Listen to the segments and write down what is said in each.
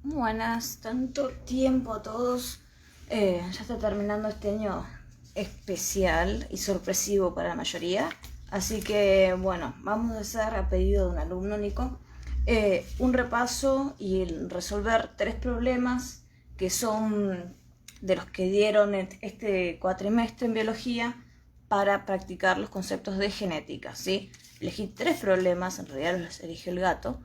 Buenas, tanto tiempo a todos. Ya está terminando este año especial y sorpresivo para la mayoría. Así que, bueno, vamos a hacer a pedido de un alumno único un repaso y resolver 3 problemas que son de los que dieron este cuatrimestre en biología para practicar los conceptos de genética, ¿sí? Elegí 3 problemas, en realidad los eligió el gato.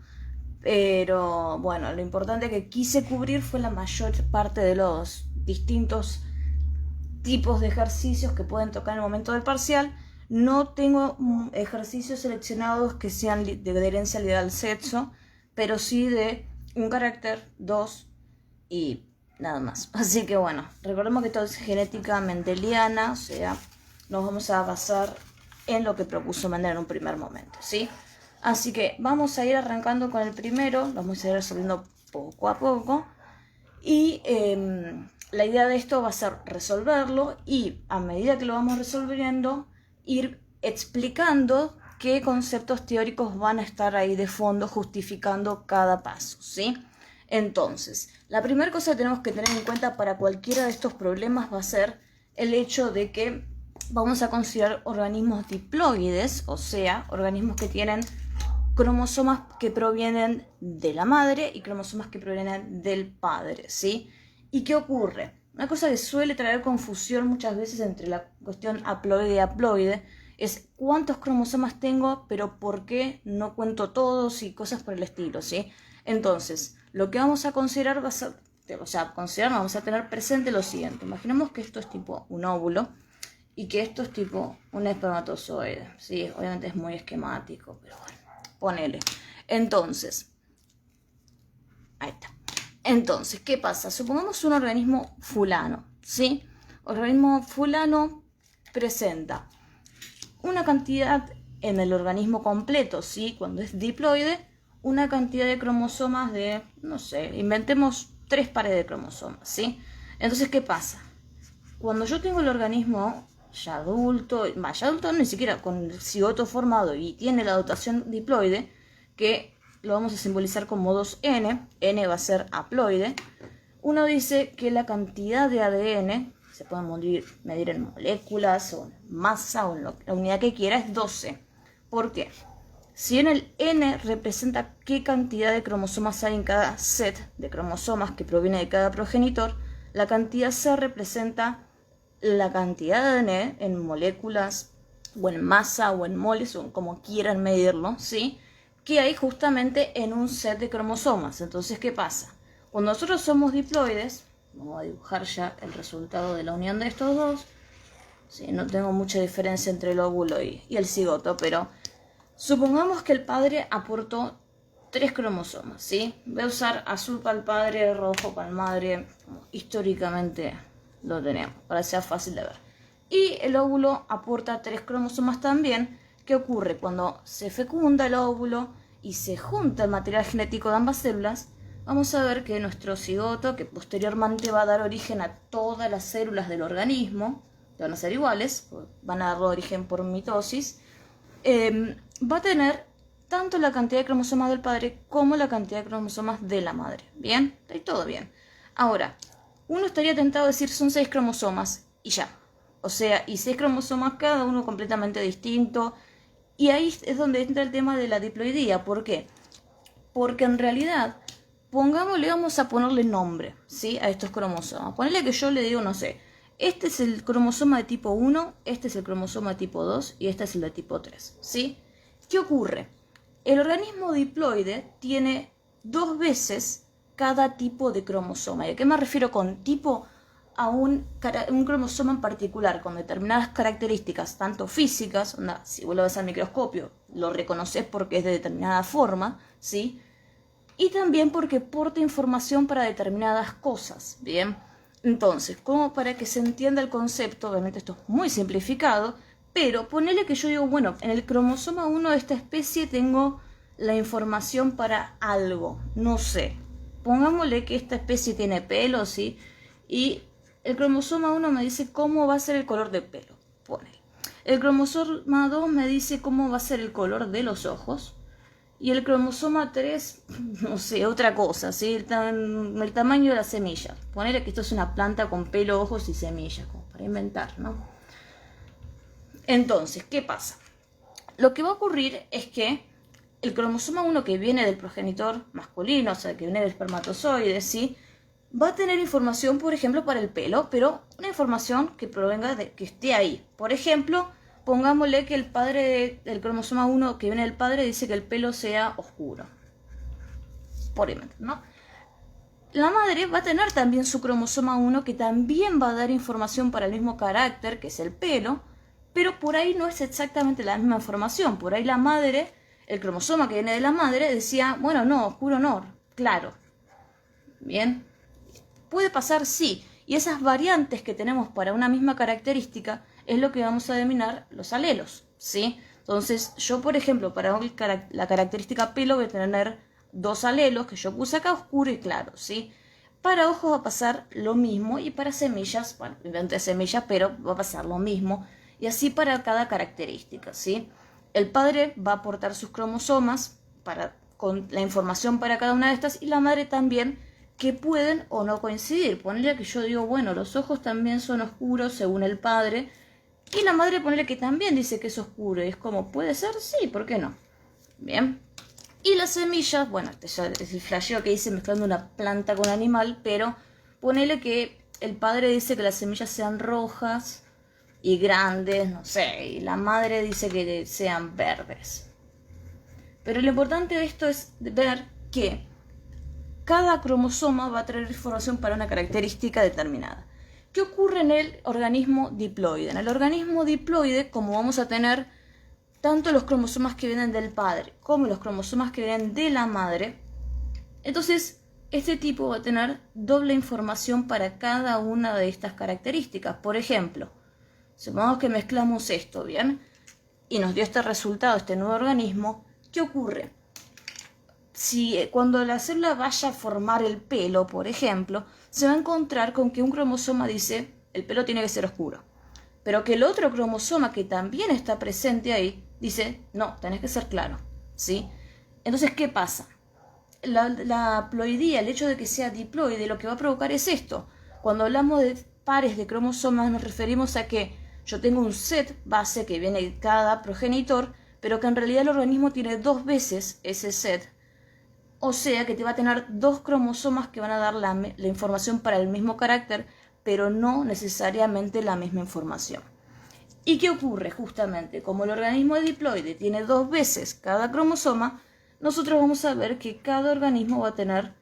Pero bueno, lo importante que quise cubrir fue la mayor parte de los distintos tipos de ejercicios que pueden tocar en el momento del parcial. No tengo ejercicios seleccionados que sean de herencia ligada al sexo, pero sí de un carácter, 2 y nada más. Así que bueno, recordemos que todo es genética mendeliana, o sea, nos vamos a basar en lo que propuso Mendel en un primer momento, ¿sí? Así que vamos a ir arrancando con el primero, lo vamos a ir resolviendo poco a poco. Y la idea de esto va a ser resolverlo y a medida que lo vamos resolviendo, ir explicando qué conceptos teóricos van a estar ahí de fondo justificando cada paso, ¿sí? Entonces, la primera cosa que tenemos que tener en cuenta para cualquiera de estos problemas va a ser el hecho de que vamos a considerar organismos diploides, o sea, organismos que tienen cromosomas que provienen de la madre y cromosomas que provienen del padre, ¿sí? ¿Y qué ocurre? Una cosa que suele traer confusión muchas veces entre la cuestión haploide y haploide es cuántos cromosomas tengo, pero por qué no cuento todos y cosas por el estilo, ¿sí? Entonces, lo que vamos a considerar va a ser, vamos a tener presente lo siguiente. Imaginemos que esto es tipo un óvulo y que esto es tipo un espermatozoide, ¿sí? Obviamente es muy esquemático, pero bueno. Ponele. Entonces, ahí está. Entonces, ¿qué pasa? Supongamos un organismo fulano, ¿sí? Organismo fulano presenta una cantidad en el organismo completo, ¿sí? Cuando es diploide, una cantidad de cromosomas de, no sé, inventemos 3 pares de cromosomas, ¿sí? Entonces, ¿qué pasa? Cuando yo tengo el organismo ya adulto ni siquiera con el cigoto formado y tiene la dotación diploide, que lo vamos a simbolizar como 2N, N va a ser haploide, uno dice que la cantidad de ADN, se puede medir en moléculas o en masa o en la unidad que quiera, es 12. ¿Por qué? Si en el N representa qué cantidad de cromosomas hay en cada set de cromosomas que proviene de cada progenitor, la cantidad C representa la cantidad de ADN en moléculas o en masa o en moles o como quieran medirlo, ¿sí? Que hay justamente en un set de cromosomas. Entonces, ¿qué pasa? Cuando nosotros somos diploides, vamos a dibujar ya el resultado de la unión de estos dos. Sí, no tengo mucha diferencia entre el óvulo y el cigoto, pero supongamos que el padre aportó 3 cromosomas, ¿sí? Voy a usar azul para el padre, rojo para la madre, como históricamente lo tenemos, para que sea fácil de ver. Y el óvulo aporta 3 cromosomas también. ¿Qué ocurre? Cuando se fecunda el óvulo y se junta el material genético de ambas células, vamos a ver que nuestro cigoto, que posteriormente va a dar origen a todas las células del organismo, que van a ser iguales, van a dar origen por mitosis, va a tener tanto la cantidad de cromosomas del padre como la cantidad de cromosomas de la madre. ¿Bien? Está ahí todo bien. Ahora, uno estaría tentado a decir son 6 cromosomas y ya. O sea, y 6 cromosomas cada uno completamente distinto. Y ahí es donde entra el tema de la diploidía. ¿Por qué? Porque en realidad, vamos a ponerle nombre, ¿sí? A estos cromosomas. Ponele que yo le digo, no sé, este es el cromosoma de tipo 1, este es el cromosoma de tipo 2 y este es el de tipo 3, ¿sí? ¿Qué ocurre? El organismo diploide tiene 2 veces cada tipo de cromosoma. ¿Y a qué me refiero con tipo? A un cromosoma en particular, con determinadas características, tanto físicas, si vos lo ves al microscopio, lo reconoces porque es de determinada forma, ¿sí? Y también porque porta información para determinadas cosas, ¿bien? Entonces, como para que se entienda el concepto, obviamente esto es muy simplificado, pero ponele que yo digo, bueno, en el cromosoma 1 de esta especie tengo la información para algo, no sé. Pongámosle que esta especie tiene pelo, ¿sí? Y el cromosoma 1 me dice cómo va a ser el color de pelo, ponele. El cromosoma 2 me dice cómo va a ser el color de los ojos. y el cromosoma 3, no sé, otra cosa, ¿sí? El tamaño de la semilla. Poner que esto es una planta con pelo, ojos y semillas, como para inventar, ¿no? Entonces, ¿qué pasa? Lo que va a ocurrir es que el cromosoma 1 que viene del progenitor masculino, o sea, que viene del espermatozoide, ¿sí? Va a tener información, por ejemplo, para el pelo, pero una información que provenga de que esté ahí. Por ejemplo, pongámosle que el padre del cromosoma 1 que viene del padre dice que el pelo sea oscuro. Por ejemplo, ¿no? La madre va a tener también su cromosoma 1 que también va a dar información para el mismo carácter, que es el pelo, pero por ahí no es exactamente la misma información. Por ahí la madre, el cromosoma que viene de la madre, decía, bueno, no, oscuro no, claro. Bien. Puede pasar, sí. Y esas variantes que tenemos para una misma característica es lo que vamos a denominar los alelos, ¿sí? Entonces, yo, por ejemplo, para la característica pelo voy a tener 2 alelos que yo puse acá, oscuro y claro, ¿sí? Para ojos va a pasar lo mismo y para semillas, bueno, inventé semillas, pero va a pasar lo mismo. Y así para cada característica, ¿sí? El padre va a aportar sus cromosomas con la información para cada una de estas y la madre también, que pueden o no coincidir. Ponerle que yo digo, bueno, los ojos también son oscuros según el padre, y la madre ponerle que también dice que es oscuro, y es como, ¿puede ser? Sí, ¿por qué no? Bien. Y las semillas, bueno, este ya es el flasheo que hice mezclando una planta con animal, pero ponerle que el padre dice que las semillas sean rojas y grandes, no sé, y la madre dice que sean verdes. Pero lo importante de esto es ver que cada cromosoma va a traer información para una característica determinada. ¿Qué ocurre en el organismo diploide? En el organismo diploide, como vamos a tener tanto los cromosomas que vienen del padre como los cromosomas que vienen de la madre, entonces este tipo va a tener doble información para cada una de estas características. Por ejemplo, supongamos que mezclamos esto, ¿bien? Y nos dio este resultado, este nuevo organismo. ¿Qué ocurre? Si cuando la célula vaya a formar el pelo, por ejemplo, se va a encontrar con que un cromosoma dice el pelo tiene que ser oscuro, pero que el otro cromosoma que también está presente ahí dice no, tenés que ser claro, ¿sí? Entonces, ¿qué pasa? La ploidía, el hecho de que sea diploide, lo que va a provocar es esto. Cuando hablamos de pares de cromosomas nos referimos a que yo tengo un set base que viene de cada progenitor, pero que en realidad el organismo tiene 2 veces ese set. O sea que te va a tener 2 cromosomas que van a dar la información para el mismo carácter, pero no necesariamente la misma información. ¿Y qué ocurre? Justamente, como el organismo diploide tiene 2 veces cada cromosoma, nosotros vamos a ver que cada organismo va a tener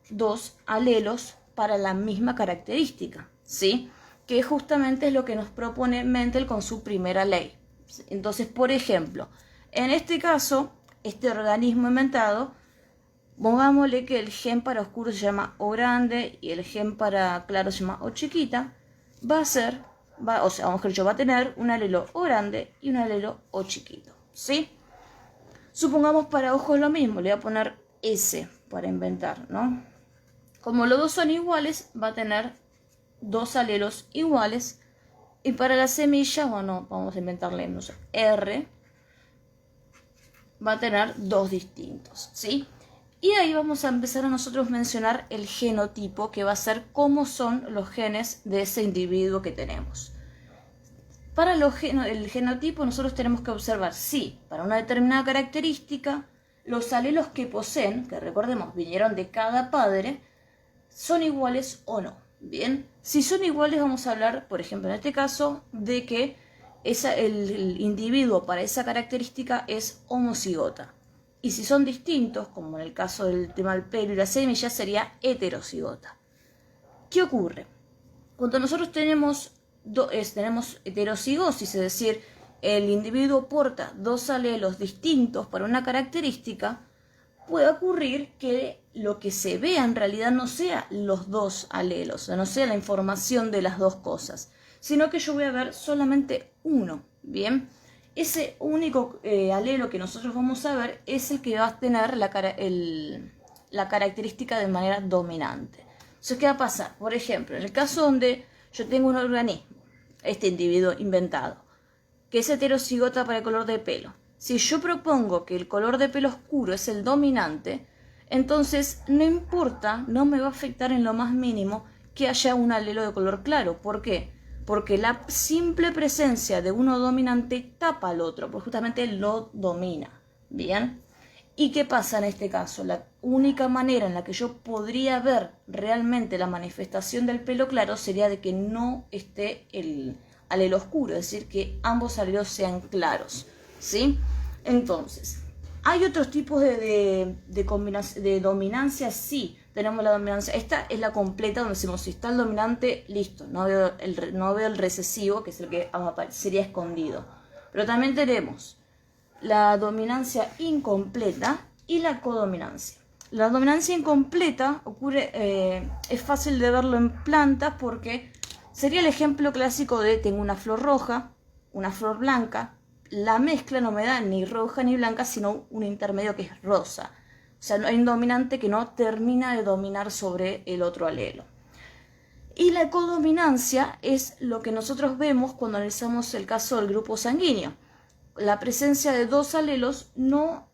2 alelos para la misma característica, ¿sí? Que justamente es lo que nos propone Mendel con su primera ley. Entonces, por ejemplo, en este caso, este organismo inventado, pongámosle que el gen para oscuro se llama O grande y el gen para claro se llama O chiquita, va a tener un alelo O grande y un alelo O chiquito, ¿sí? Supongamos para ojos lo mismo, le voy a poner S para inventar, ¿no? Como los dos son iguales, va a tener 2 alelos iguales. Y para la semilla, bueno, vamos a inventarle, no sé, R, va a tener 2 distintos, ¿sí? Y ahí vamos a empezar a nosotros mencionar el genotipo, que va a ser cómo son los genes de ese individuo que tenemos. Para el genotipo nosotros tenemos que observar si para una determinada característica los alelos que poseen, que recordemos vinieron de cada padre, son iguales o no. Bien, si son iguales vamos a hablar, por ejemplo en este caso, de que el individuo para esa característica es homocigota. Y si son distintos, como en el caso del tema del pelo y la semilla, sería heterocigota. ¿Qué ocurre? Cuando nosotros tenemos heterocigosis, es decir, el individuo porta 2 alelos distintos para una característica, puede ocurrir que lo que se vea en realidad no sea los 2 alelos, o sea, no sea la información de las 2 cosas, sino que yo voy a ver solamente uno, ¿bien? Ese único alelo que nosotros vamos a ver es el que va a tener la característica de manera dominante. Entonces, ¿qué va a pasar? Por ejemplo, en el caso donde yo tengo un organismo, este individuo inventado, que es heterocigota para el color de pelo. si yo propongo que el color de pelo oscuro es el dominante, entonces no importa, no me va a afectar en lo más mínimo que haya un alelo de color claro. ¿Por qué? Porque la simple presencia de uno dominante tapa al otro, pues justamente lo domina. ¿Bien? ¿Y qué pasa en este caso? La única manera en la que yo podría ver realmente la manifestación del pelo claro sería de que no esté el alelo oscuro, es decir, que ambos alelos sean claros, ¿sí? Entonces, ¿hay otros tipos de dominancia? Sí, tenemos la dominancia. Esta es la completa, donde decimos, si está el dominante, listo, no veo el recesivo, que es el que sería escondido. Pero también tenemos la dominancia incompleta y la codominancia. La dominancia incompleta ocurre, es fácil de verlo en plantas porque sería el ejemplo clásico de tengo una flor roja, una flor blanca, la mezcla no me da ni roja ni blanca, sino un intermedio que es rosa. O sea, hay un dominante que no termina de dominar sobre el otro alelo. Y la codominancia es lo que nosotros vemos cuando analizamos el caso del grupo sanguíneo. La presencia de dos alelos no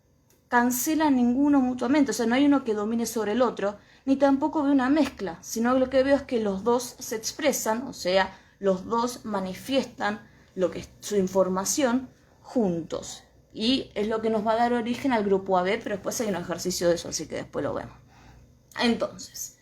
cancela ninguno mutuamente, o sea, no hay uno que domine sobre el otro, ni tampoco veo una mezcla, sino que lo que veo es que los dos se expresan, o sea, los dos manifiestan lo que es su información juntos. Y es lo que nos va a dar origen al grupo AB, pero después hay un ejercicio de eso, así que después lo vemos. Entonces,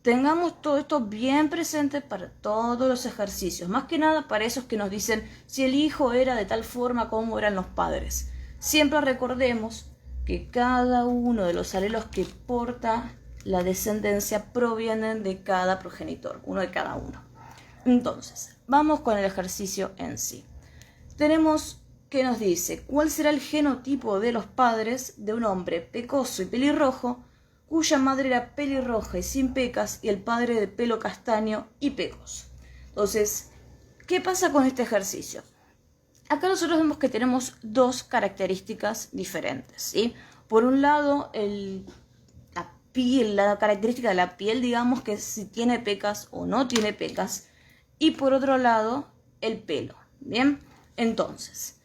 tengamos todo esto bien presente para todos los ejercicios. Más que nada para esos que nos dicen si el hijo era de tal forma como eran los padres. Siempre recordemos que cada uno de los alelos que porta la descendencia provienen de cada progenitor, uno de cada uno. Entonces, vamos con el ejercicio en sí. Tenemos que nos dice cuál será el genotipo de los padres de un hombre pecoso y pelirrojo, cuya madre era pelirroja y sin pecas, y el padre de pelo castaño y pecoso. Entonces, ¿qué pasa con este ejercicio? Acá nosotros vemos que tenemos dos características diferentes, ¿sí? Por un lado, la piel, la característica de la piel, digamos que si tiene pecas o no tiene pecas, y por otro lado, el pelo, ¿bien? Entonces,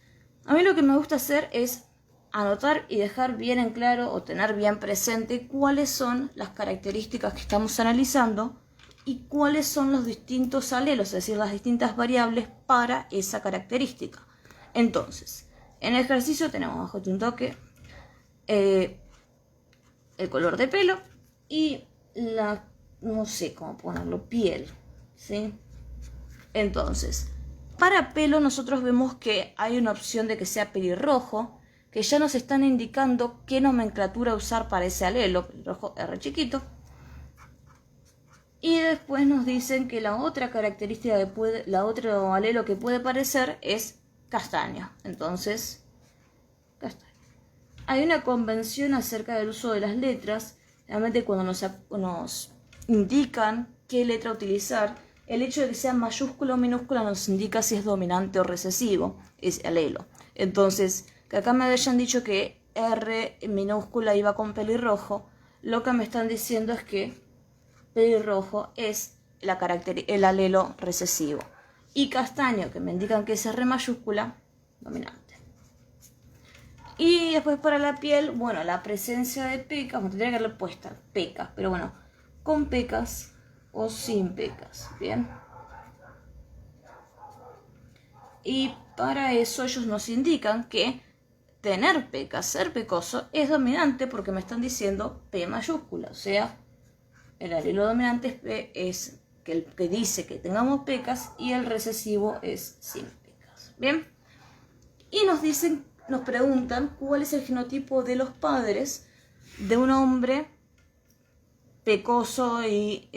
a mí lo que me gusta hacer es anotar y dejar bien en claro o tener bien presente cuáles son las características que estamos analizando y cuáles son los distintos alelos, es decir, las distintas variables para esa característica. Entonces, en el ejercicio tenemos bajo un toque el color de pelo y la, no sé cómo ponerlo, piel, ¿sí? Entonces, para pelo nosotros vemos que hay una opción de que sea pelirrojo, que ya nos están indicando qué nomenclatura usar para ese alelo, pelirrojo R chiquito. Y después nos dicen que la otra característica la otro alelo que puede parecer es castaño. Entonces, castaño. Hay una convención acerca del uso de las letras. Realmente cuando nos indican qué letra utilizar, el hecho de que sea mayúscula o minúscula nos indica si es dominante o recesivo ese alelo. Entonces, que acá me hayan dicho que R minúscula iba con pelirrojo, lo que me están diciendo es que pelirrojo es el alelo recesivo. Y castaño, que me indican que es R mayúscula, dominante. Y después para la piel, bueno, la presencia de pecas, me tendría que haberle puesto pecas, pero bueno, con pecas o sin pecas, ¿bien? Y para eso ellos nos indican que tener pecas, ser pecoso, es dominante porque me están diciendo P mayúscula, o sea, el alelo dominante es P, es el que dice que tengamos pecas, y el recesivo es sin pecas, ¿bien? Y nos preguntan cuál es el genotipo de los padres de un hombre pecoso y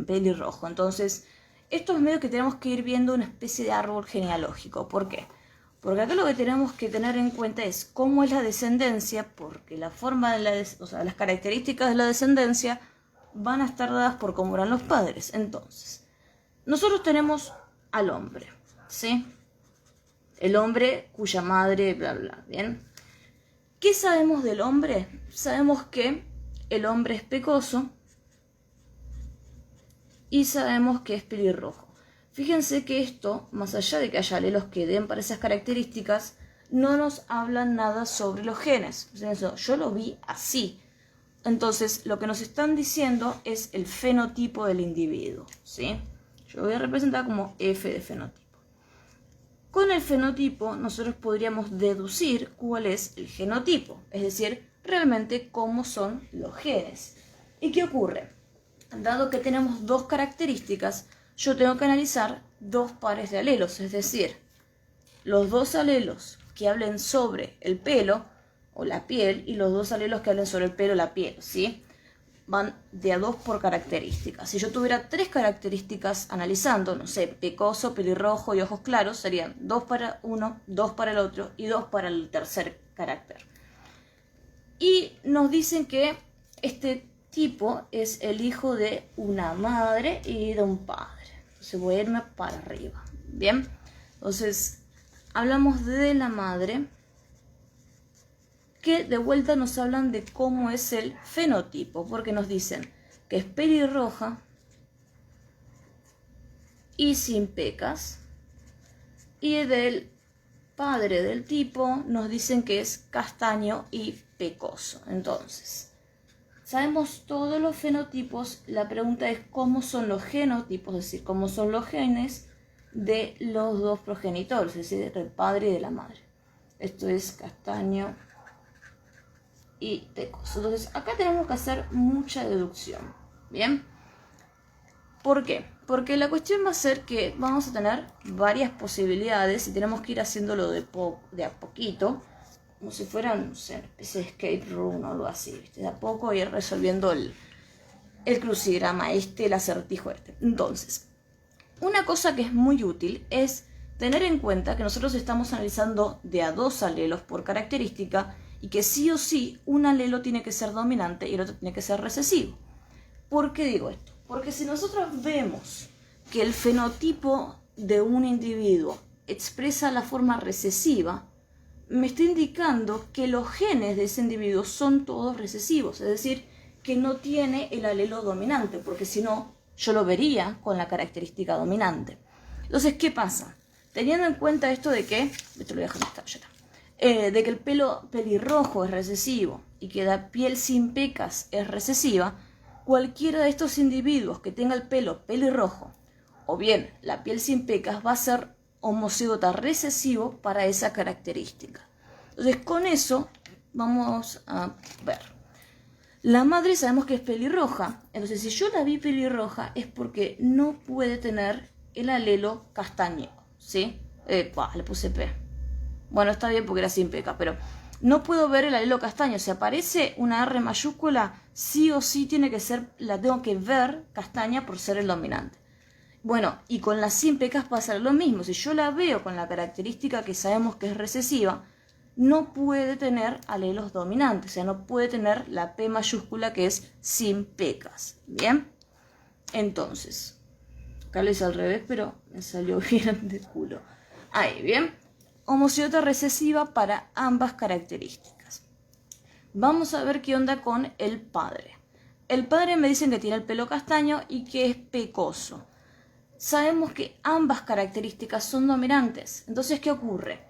pelirrojo. Entonces, esto es medio que tenemos que ir viendo una especie de árbol genealógico. ¿Por qué? Porque acá lo que tenemos que tener en cuenta es cómo es la descendencia, porque la forma de las características de la descendencia van a estar dadas por cómo eran los padres. Entonces, nosotros tenemos al hombre, ¿sí? El hombre cuya madre, bla, bla, ¿bien? ¿Qué sabemos del hombre? Sabemos que el hombre es pecoso y sabemos que es pelirrojo. Fíjense que esto, más allá de que haya alelos que den para esas características, no nos hablan nada sobre los genes. Eso, yo lo vi así. Entonces, lo que nos están diciendo es el fenotipo del individuo, ¿sí? Yo lo voy a representar como F de fenotipo. Con el fenotipo nosotros podríamos deducir cuál es el genotipo, es decir, realmente cómo son los genes. ¿Y qué ocurre? Dado que tenemos dos características, yo tengo que analizar dos pares de alelos, es decir, los dos alelos que hablen sobre el pelo o la piel y los dos alelos que hablen sobre el pelo o la piel, ¿sí? Van de a dos por características. Si yo tuviera tres características analizando, no sé, pecoso, pelirrojo y ojos claros, serían 2 para uno, 2 para el otro y 2 para el tercer carácter. Y nos dicen que este tipo es el hijo de una madre y de un padre. Entonces voy a irme para arriba. Bien, entonces hablamos de la madre, que de vuelta nos hablan de cómo es el fenotipo, porque nos dicen que es pelirroja y sin pecas, y del padre del tipo nos dicen que es castaño y pecoso. Entonces, sabemos todos los fenotipos, la pregunta es cómo son los genotipos, es decir, cómo son los genes de los dos progenitores, es decir, del padre y de la madre. Esto es castaño y pecoso. Entonces, acá tenemos que hacer mucha deducción, ¿bien? ¿Por qué? Porque la cuestión va a ser que vamos a tener varias posibilidades y tenemos que ir haciéndolo de a poquito, como si fuera, no sé, una especie de escape room o algo así, ¿viste? De a poco ir resolviendo el crucigrama el acertijo este. Entonces, una cosa que es muy útil es tener en cuenta que nosotros estamos analizando de a dos alelos por característica y que sí o sí un alelo tiene que ser dominante y el otro tiene que ser recesivo. ¿Por qué digo esto? Porque si nosotros vemos que el fenotipo de un individuo expresa la forma recesiva, me está indicando que los genes de ese individuo son todos recesivos, es decir, que no tiene el alelo dominante, porque si no, yo lo vería con la característica dominante. Entonces, ¿qué pasa? Teniendo en cuenta esto de que, esto lo voy a dejar esta galleta, de que el pelo pelirrojo es recesivo y que la piel sin pecas es recesiva, cualquiera de estos individuos que tenga el pelo pelirrojo o bien la piel sin pecas va a ser homocigota recesivo para esa característica. Entonces, con eso vamos a ver. La madre sabemos que es pelirroja, entonces si yo la vi pelirroja es porque no puede tener el alelo castaño, ¿sí? Le puse P. Bueno, está bien porque era sin peca, pero no puedo ver el alelo castaño. Si aparece una R mayúscula, sí o sí tiene que ser, la tengo que ver castaña por ser el dominante. Bueno, y con las sin pecas pasa lo mismo. Si yo la veo con la característica que sabemos que es recesiva, no puede tener alelos dominantes, o sea, no puede tener la P mayúscula que es sin pecas. ¿Bien? Entonces, acá lo hice al revés, pero me salió bien de culo. Ahí, ¿bien? Homocigota recesiva para ambas características. Vamos a ver qué onda con el padre. El padre me dicen que tiene el pelo castaño y que es pecoso. Sabemos que ambas características son dominantes. Entonces, ¿qué ocurre?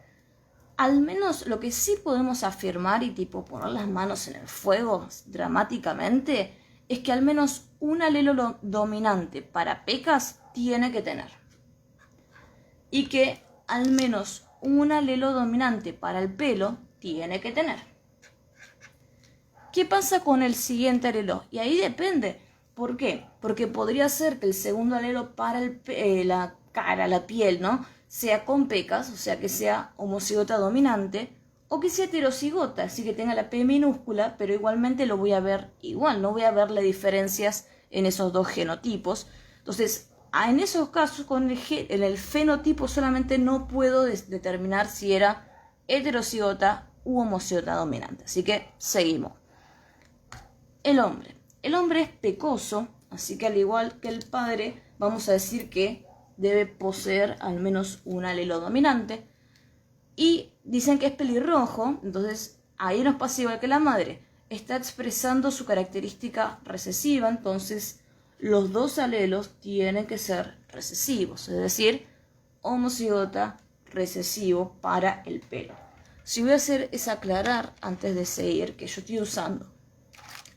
Al menos lo que sí podemos afirmar y tipo poner las manos en el fuego dramáticamente es que al menos un alelo dominante para pecas tiene que tener. Y que al menos un alelo dominante para el pelo tiene que tener. ¿Qué pasa con el siguiente alelo? Y ahí depende. ¿Por qué? Porque podría ser que el segundo alelo para la cara, la piel, ¿no?, sea con pecas, o sea que sea homocigota dominante, o que sea heterocigota, así que tenga la P minúscula, pero igualmente lo voy a ver igual, no voy a verle diferencias en esos dos genotipos. Entonces, en esos casos, con el fenotipo solamente no puedo determinar si era heterocigota u homocigota dominante. Así que seguimos. El hombre es pecoso, así que al igual que el padre, vamos a decir que debe poseer al menos un alelo dominante. Y dicen que es pelirrojo, entonces ahí nos pasa igual que la madre. Está expresando su característica recesiva, entonces los dos alelos tienen que ser recesivos, es decir, homocigota recesivo para el pelo. Si voy a hacer es aclarar antes de seguir que yo estoy usando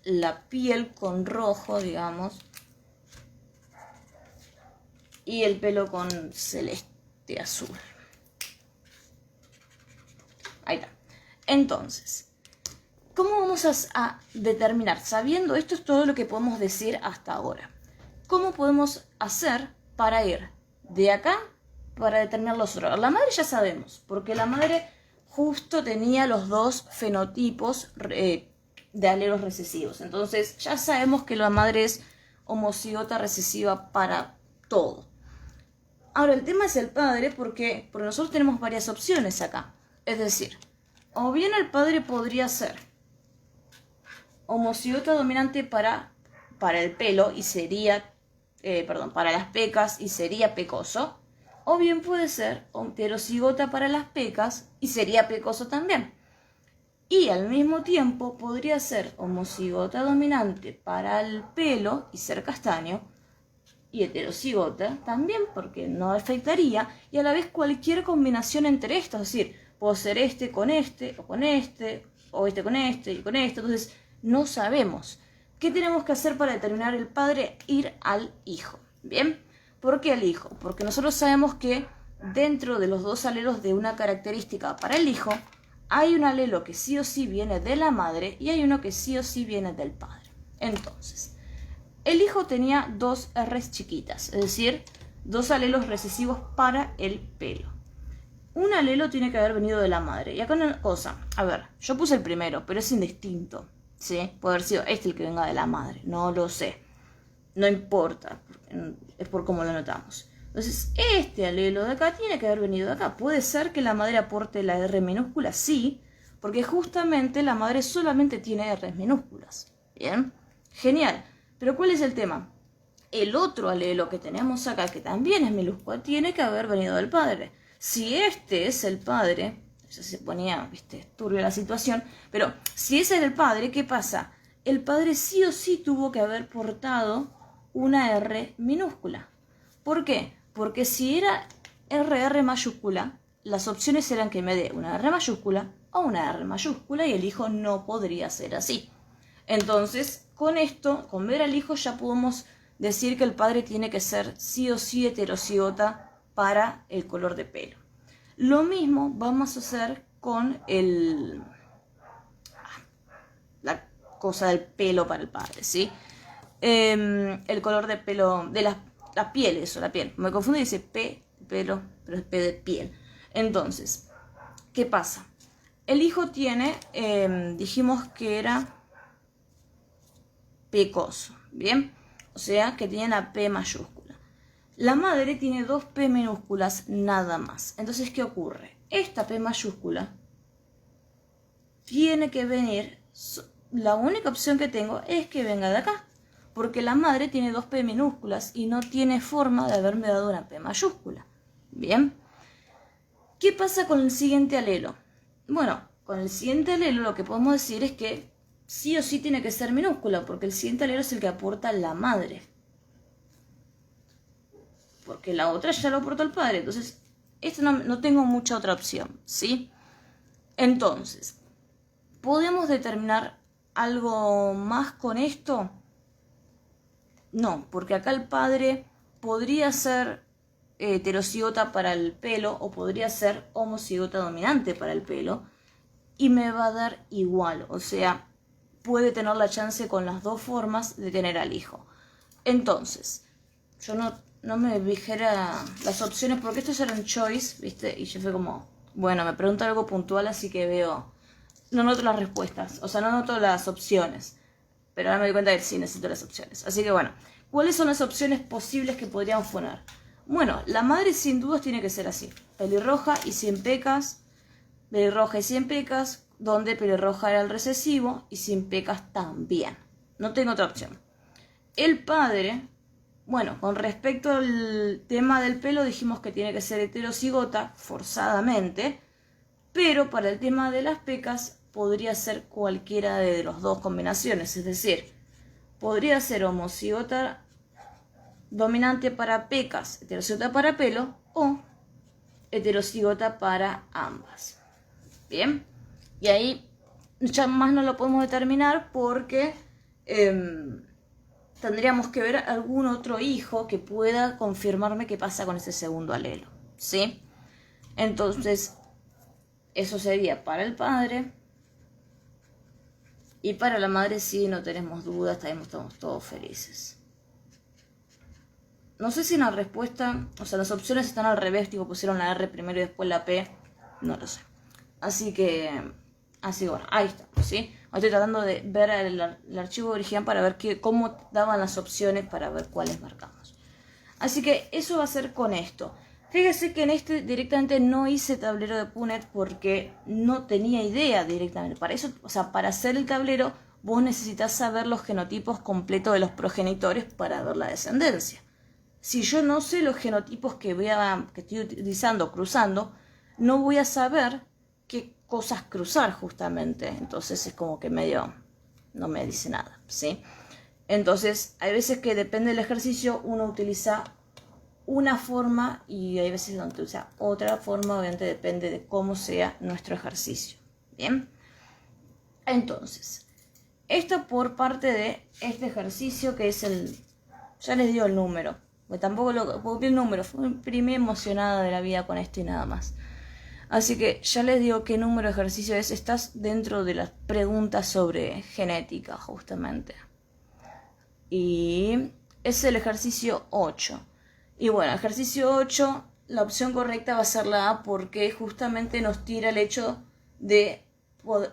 la piel con rojo, digamos, y el pelo con celeste azul. Ahí está. Entonces, ¿cómo vamos a determinar? Sabiendo esto es todo lo que podemos decir hasta ahora. ¿Cómo podemos hacer para ir de acá para determinar los otros? La madre ya sabemos, porque la madre justo tenía los dos fenotipos de alelos recesivos. Entonces ya sabemos que la madre es homocigota recesiva para todo. Ahora el tema es el padre, porque nosotros tenemos varias opciones acá. Es decir, o bien el padre podría ser homocigota dominante para el pelo y sería, para las pecas y sería pecoso, o bien puede ser heterocigota para las pecas y sería pecoso también. Y al mismo tiempo podría ser homocigota dominante para el pelo y ser castaño, y heterocigota también, porque no afectaría, y a la vez cualquier combinación entre estos, es decir, puedo ser este con este, o con este, o este con este y con este. Entonces no sabemos. ¿Qué tenemos que hacer para determinar el padre? Ir al hijo. ¿Bien? ¿Por qué al hijo? Porque nosotros sabemos que dentro de los dos alelos de una característica para el hijo, hay un alelo que sí o sí viene de la madre y hay uno que sí o sí viene del padre. Entonces, el hijo tenía dos R's chiquitas, es decir, dos alelos recesivos para el pelo. Un alelo tiene que haber venido de la madre. Y acá una cosa, a ver, yo puse el primero, pero es indistinto, ¿sí? Puede haber sido este el que venga de la madre, no lo sé. No importa, es por cómo lo notamos. Entonces, este alelo de acá tiene que haber venido de acá. ¿Puede ser que la madre aporte la R minúscula? Sí, porque justamente la madre solamente tiene R minúsculas. ¿Bien? Genial. Pero ¿cuál es el tema? El otro alelo que tenemos acá, que también es minúscula, tiene que haber venido del padre. Si este es el padre, ya se ponía, turbia la situación, pero si ese es el padre, ¿qué pasa? El padre sí o sí tuvo que haber portado una R minúscula. ¿Por qué? Porque si era RR mayúscula, las opciones eran que me dé una R mayúscula o una R mayúscula y el hijo no podría ser así. Entonces, con esto, con ver al hijo ya podemos decir que el padre tiene que ser sí o sí heterocigota para el color de pelo. Lo mismo vamos a hacer con la cosa del pelo para el padre, ¿sí? El color de pelo, de la piel, eso, la piel. Me confundo y dice pelo, pero es P de piel. Entonces, ¿qué pasa? El hijo tiene, dijimos que era pecoso, ¿bien? O sea, que tiene la P mayúscula. La madre tiene dos P minúsculas nada más. Entonces, ¿qué ocurre? Esta P mayúscula tiene que venir, la única opción que tengo es que venga de acá. Porque la madre tiene dos P minúsculas y no tiene forma de haberme dado una P mayúscula. ¿Bien? ¿Qué pasa con el siguiente alelo? Bueno, con el siguiente alelo lo que podemos decir es que sí o sí tiene que ser minúscula, porque el siguiente alelo es el que aporta la madre. Porque la otra ya lo aportó el padre. Entonces, esto no tengo mucha otra opción, ¿sí? Entonces, ¿podemos determinar algo más con esto? No, porque acá el padre podría ser heterocigota para el pelo o podría ser homocigota dominante para el pelo y me va a dar igual, o sea, puede tener la chance con las dos formas de tener al hijo. Entonces, yo no me dijera las opciones porque estos eran choice, ¿viste? Y yo fue como, bueno, me pregunta algo puntual, así que no noto las respuestas, o sea, no noto las opciones. Pero ahora me doy cuenta que sí necesito las opciones. Así que bueno, ¿cuáles son las opciones posibles que podríamos poner? Bueno, la madre sin dudas tiene que ser así. Pelirroja y 100 pecas. Pelirroja y 100 pecas, donde pelirroja era el recesivo y 100 pecas también. No tengo otra opción. El padre, bueno, con respecto al tema del pelo dijimos que tiene que ser heterocigota forzadamente. Pero para el tema de las pecas podría ser cualquiera de las dos combinaciones, es decir, podría ser homocigota dominante para pecas, heterocigota para pelo o heterocigota para ambas. Bien, y ahí ya más no lo podemos determinar porque tendríamos que ver algún otro hijo que pueda confirmarme qué pasa con ese segundo alelo, ¿sí? Entonces, eso sería para el padre. Y para la madre sí, no tenemos dudas, estamos todos felices. No sé si en la respuesta, o sea, las opciones están al revés, tipo pusieron la R primero y después la P, no lo sé. Así que bueno, ahí está, ¿sí? Estoy tratando de ver el archivo original para ver cómo daban las opciones para ver cuáles marcamos. Así que eso va a ser con esto. Fíjese que en este directamente no hice tablero de Punnett porque no tenía idea directamente. Para eso, o sea, para hacer el tablero, vos necesitas saber los genotipos completos de los progenitores para ver la descendencia. Si yo no sé los genotipos que estoy utilizando, cruzando, no voy a saber qué cosas cruzar justamente. Entonces es como que medio no me dice nada, ¿sí? Entonces, hay veces que depende del ejercicio, uno utiliza una forma y hay veces donde utiliza otra forma, obviamente depende de cómo sea nuestro ejercicio. Bien, entonces, esto por parte de este ejercicio que es ya les digo el número, porque tampoco vi el número, fue imprimí emocionada de la vida con esto y nada más. Así que ya les digo qué número de ejercicio es, estás dentro de las preguntas sobre genética justamente. Y es el ejercicio 8. Y bueno, ejercicio 8, la opción correcta va a ser la A porque justamente nos tira el hecho de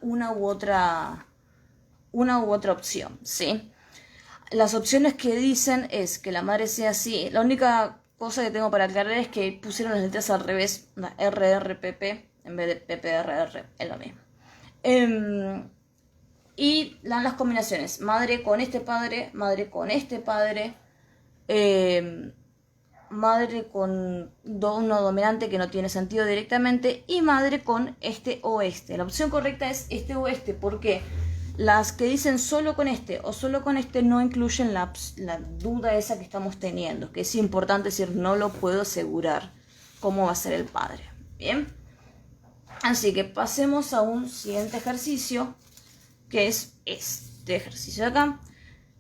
una u otra opción, ¿sí? Las opciones que dicen es que la madre sea así. La única cosa que tengo para aclarar es que pusieron las letras al revés, una RRPP en vez de PPRR, es lo mismo. Y dan las combinaciones, madre con este padre, madre con este padre, madre con uno dominante que no tiene sentido directamente y madre con este o este. La opción correcta es este o este, porque las que dicen solo con este o solo con este no incluyen la duda esa que estamos teniendo, que es importante decir, no lo puedo asegurar cómo va a ser el padre. Bien, así que pasemos a un siguiente ejercicio, que es este ejercicio de acá,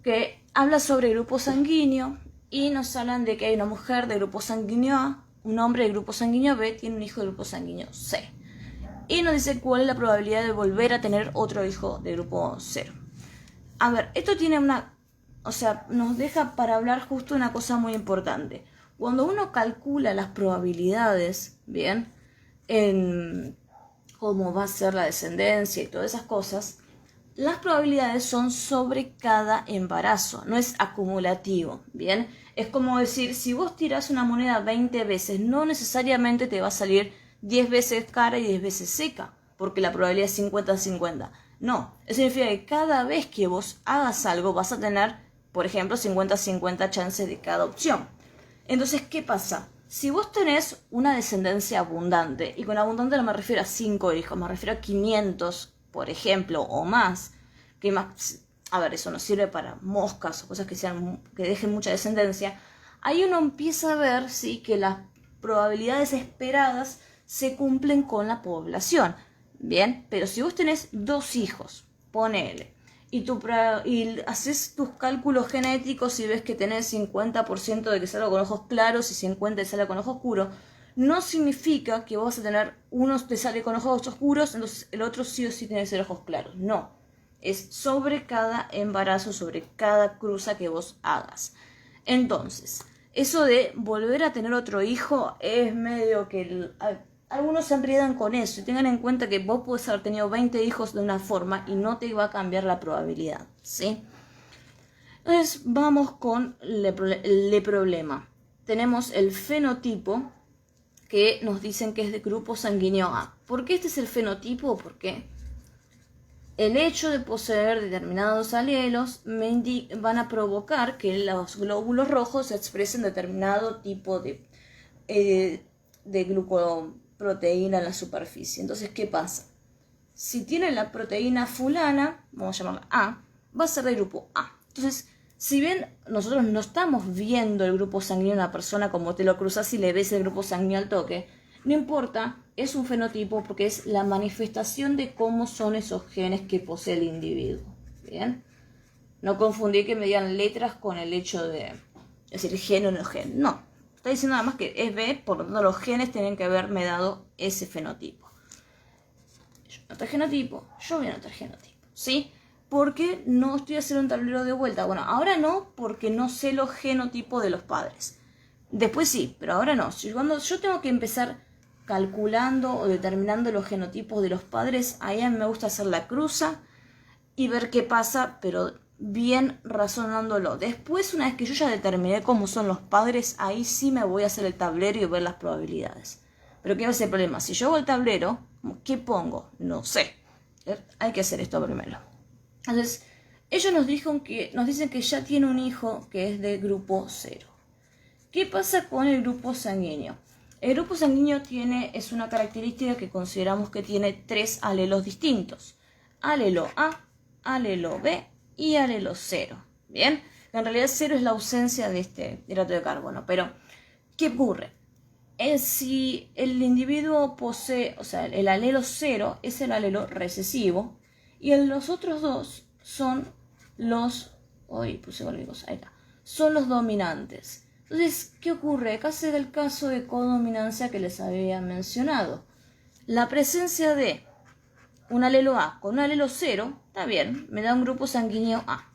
que habla sobre grupo sanguíneo y nos hablan de que hay una mujer de grupo sanguíneo A, un hombre de grupo sanguíneo B, tiene un hijo de grupo sanguíneo C. Y nos dice cuál es la probabilidad de volver a tener otro hijo de grupo 0. A ver, esto tiene nos deja para hablar justo una cosa muy importante. Cuando uno calcula las probabilidades, bien, en cómo va a ser la descendencia y todas esas cosas, las probabilidades son sobre cada embarazo, no es acumulativo, ¿bien? Es como decir, si vos tirás una moneda 20 veces, no necesariamente te va a salir 10 veces cara y 10 veces seca, porque la probabilidad es 50-50. No, eso significa que cada vez que vos hagas algo vas a tener, por ejemplo, 50-50 chances de cada opción. Entonces, ¿qué pasa? Si vos tenés una descendencia abundante, y con abundante no me refiero a 5 hijos, me refiero a 500, por ejemplo, o más, que más, a ver, eso nos sirve para moscas o cosas que dejen mucha descendencia, ahí uno empieza a ver, ¿sí?, que las probabilidades esperadas se cumplen con la población, ¿bien? Pero si vos tenés 2 hijos, ponele, y haces tus cálculos genéticos y ves que tenés 50% de que salga con ojos claros y 50% de que salga con ojos oscuros, no significa que vos vas a tener uno te sale con ojos oscuros, entonces el otro sí o sí tiene que ser ojos claros. No, es sobre cada embarazo, sobre cada cruza que vos hagas. Entonces, eso de volver a tener otro hijo es medio que algunos se enredan con eso y tengan en cuenta que vos podés haber tenido 20 hijos de una forma y no te va a cambiar la probabilidad, ¿sí? Entonces vamos con el problema. Tenemos el fenotipo que nos dicen que es de grupo sanguíneo A. ¿Por qué este es el fenotipo? Porque el hecho de poseer determinados alelos van a provocar que los glóbulos rojos se expresen determinado tipo de glucoproteína en la superficie. Entonces, ¿qué pasa? Si tiene la proteína fulana, vamos a llamarla A, va a ser del grupo A. Entonces, si bien nosotros no estamos viendo el grupo sanguíneo de una persona como te lo cruzas y le ves el grupo sanguíneo al toque, no importa, es un fenotipo porque es la manifestación de cómo son esos genes que posee el individuo. ¿Bien? No confundir que me digan letras con el hecho de decir gen o no gen. No. Está diciendo nada más que es B, por lo tanto los genes tienen que haberme dado ese fenotipo. Yo anoto el genotipo, yo voy a anotar genotipo. ¿Sí? Porque no estoy haciendo un tablero de vuelta. Bueno, ahora no, porque no sé los genotipos de los padres. Después sí, pero ahora no. Cuando yo tengo que empezar calculando o determinando los genotipos de los padres, ahí a mí me gusta hacer la cruza y ver qué pasa, pero bien razonándolo. Después, una vez que yo ya determiné cómo son los padres, ahí sí me voy a hacer el tablero y ver las probabilidades. Pero ¿qué va a ser el problema? Si yo hago el tablero, ¿qué pongo? No sé. Hay que hacer esto primero. Entonces, ellos nos dicen que ya tiene un hijo que es de grupo 0. ¿Qué pasa con el grupo sanguíneo? El grupo sanguíneo es una característica que consideramos que tiene 3 alelos distintos. Alelo A, alelo B y alelo 0. ¿Bien? En realidad 0 es la ausencia de este hidrato de carbono. Pero, ¿qué ocurre? Si el individuo posee, o sea, el alelo 0 es el alelo recesivo y los otros dos son los... son los dominantes. Entonces, ¿qué ocurre? Acá se da el caso de codominancia que les había mencionado. La presencia de un alelo A con un alelo 0, está bien, me da un grupo sanguíneo A.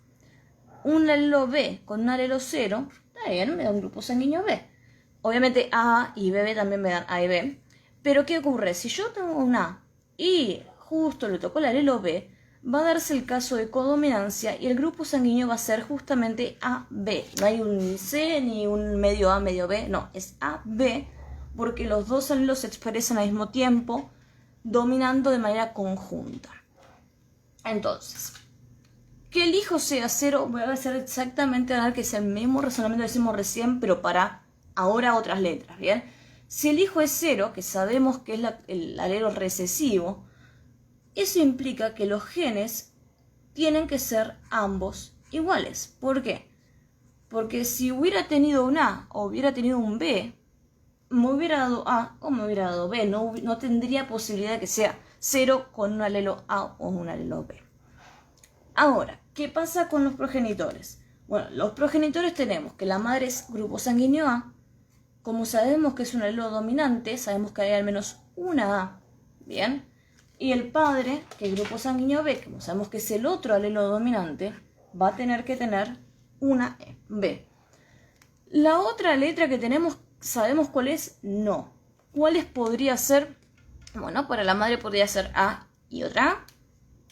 Un alelo B con un alelo 0, está bien, me da un grupo sanguíneo B. Obviamente A y BB también me dan A y B. Pero ¿qué ocurre? Si yo tengo un A y justo le tocó el alelo B, va a darse el caso de codominancia y el grupo sanguíneo va a ser justamente AB. No hay un C ni un medio A, medio B, no, es AB porque los dos alelos se expresan al mismo tiempo, dominando de manera conjunta. Entonces, que el hijo sea 0, voy a hacer exactamente que es el mismo razonamiento que hicimos recién, pero para ahora otras letras, ¿bien? Si el hijo es 0, que sabemos que es el alelo recesivo, eso implica que los genes tienen que ser ambos iguales. ¿Por qué? Porque si hubiera tenido un A o hubiera tenido un B, me hubiera dado A o me hubiera dado B. No tendría posibilidad de que sea 0 con un alelo A o un alelo B. Ahora, ¿qué pasa con los progenitores? Bueno, los progenitores tenemos que la madre es grupo sanguíneo A. Como sabemos que es un alelo dominante, sabemos que hay al menos una A. ¿Bien? Y el padre, que es grupo sanguíneo B, como sabemos que es el otro alelo dominante, va a tener que tener una B. La otra letra que tenemos, ¿sabemos cuál es? No. ¿Cuáles podría ser? Bueno, para la madre podría ser A y otra A,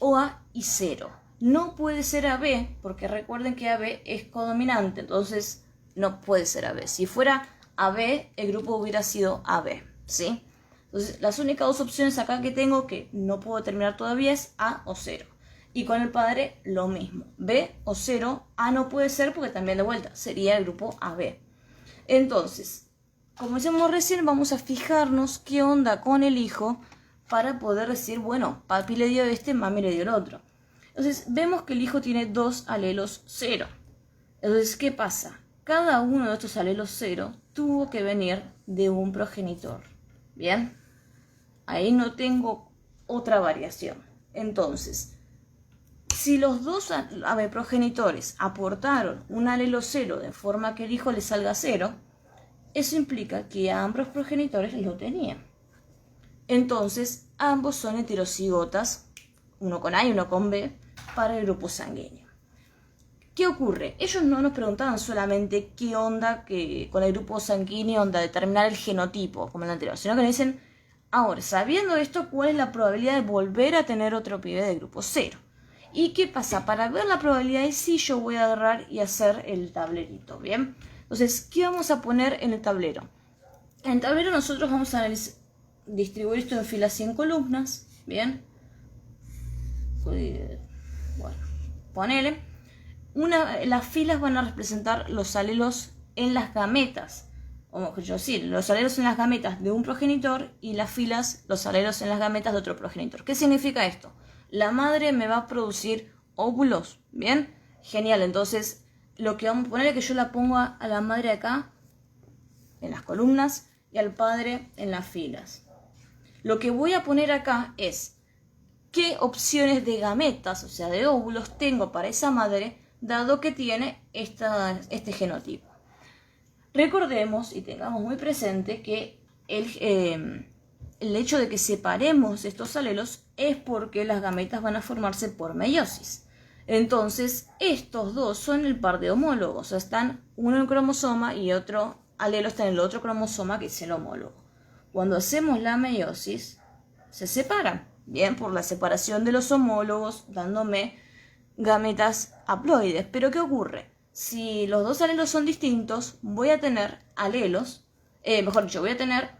o A y 0. No puede ser AB, porque recuerden que AB es codominante, entonces no puede ser AB. Si fuera AB, el grupo hubiera sido AB, ¿sí? Entonces, las únicas dos opciones acá que tengo que no puedo determinar todavía es A o 0. Y con el padre lo mismo. B o 0, A no puede ser porque también de vuelta sería el grupo AB. Entonces, como decíamos recién, vamos a fijarnos qué onda con el hijo para poder decir, bueno, papi le dio este, mami le dio el otro. Entonces, vemos que el hijo tiene 2 alelos 0. Entonces, ¿qué pasa? Cada uno de estos alelos 0 tuvo que venir de un progenitor. ¿Bien? Ahí no tengo otra variación. Entonces, si los dos progenitores aportaron un alelo 0 de forma que el hijo le salga 0, eso implica que ambos progenitores lo tenían. Entonces, ambos son heterocigotas, uno con A y uno con B, para el grupo sanguíneo. ¿Qué ocurre? Ellos no nos preguntaban solamente qué onda con el grupo sanguíneo, onda determinar el genotipo, como en el anterior, sino que nos dicen, ahora, sabiendo esto, ¿cuál es la probabilidad de volver a tener otro pibe de grupo 0? ¿Y qué pasa? Para ver la probabilidad, sí yo voy a agarrar y hacer el tablerito, ¿bien? Entonces, ¿qué vamos a poner en el tablero? En el tablero nosotros vamos a distribuir esto en filas y en columnas, ¿bien? Bueno, ponele. Las filas van a representar los alelos en las gametas. O yo sí, los alelos en las gametas de un progenitor y las filas, los alelos en las gametas de otro progenitor. ¿Qué significa esto? La madre me va a producir óvulos, ¿bien? Genial, entonces lo que vamos a poner es que yo la pongo a la madre acá, en las columnas, y al padre en las filas. Lo que voy a poner acá es qué opciones de gametas, o sea, de óvulos, tengo para esa madre, dado que tiene este genotipo. Recordemos y tengamos muy presente que el hecho de que separemos estos alelos es porque las gametas van a formarse por meiosis. Entonces, estos dos son el par de homólogos, o sea, están uno en el cromosoma y otro alelo está en el otro cromosoma que es el homólogo. Cuando hacemos la meiosis, se separan, bien, por la separación de los homólogos, dándome gametas haploides. Pero ¿qué ocurre? Si los dos alelos son distintos, voy a tener alelos, mejor dicho, voy a tener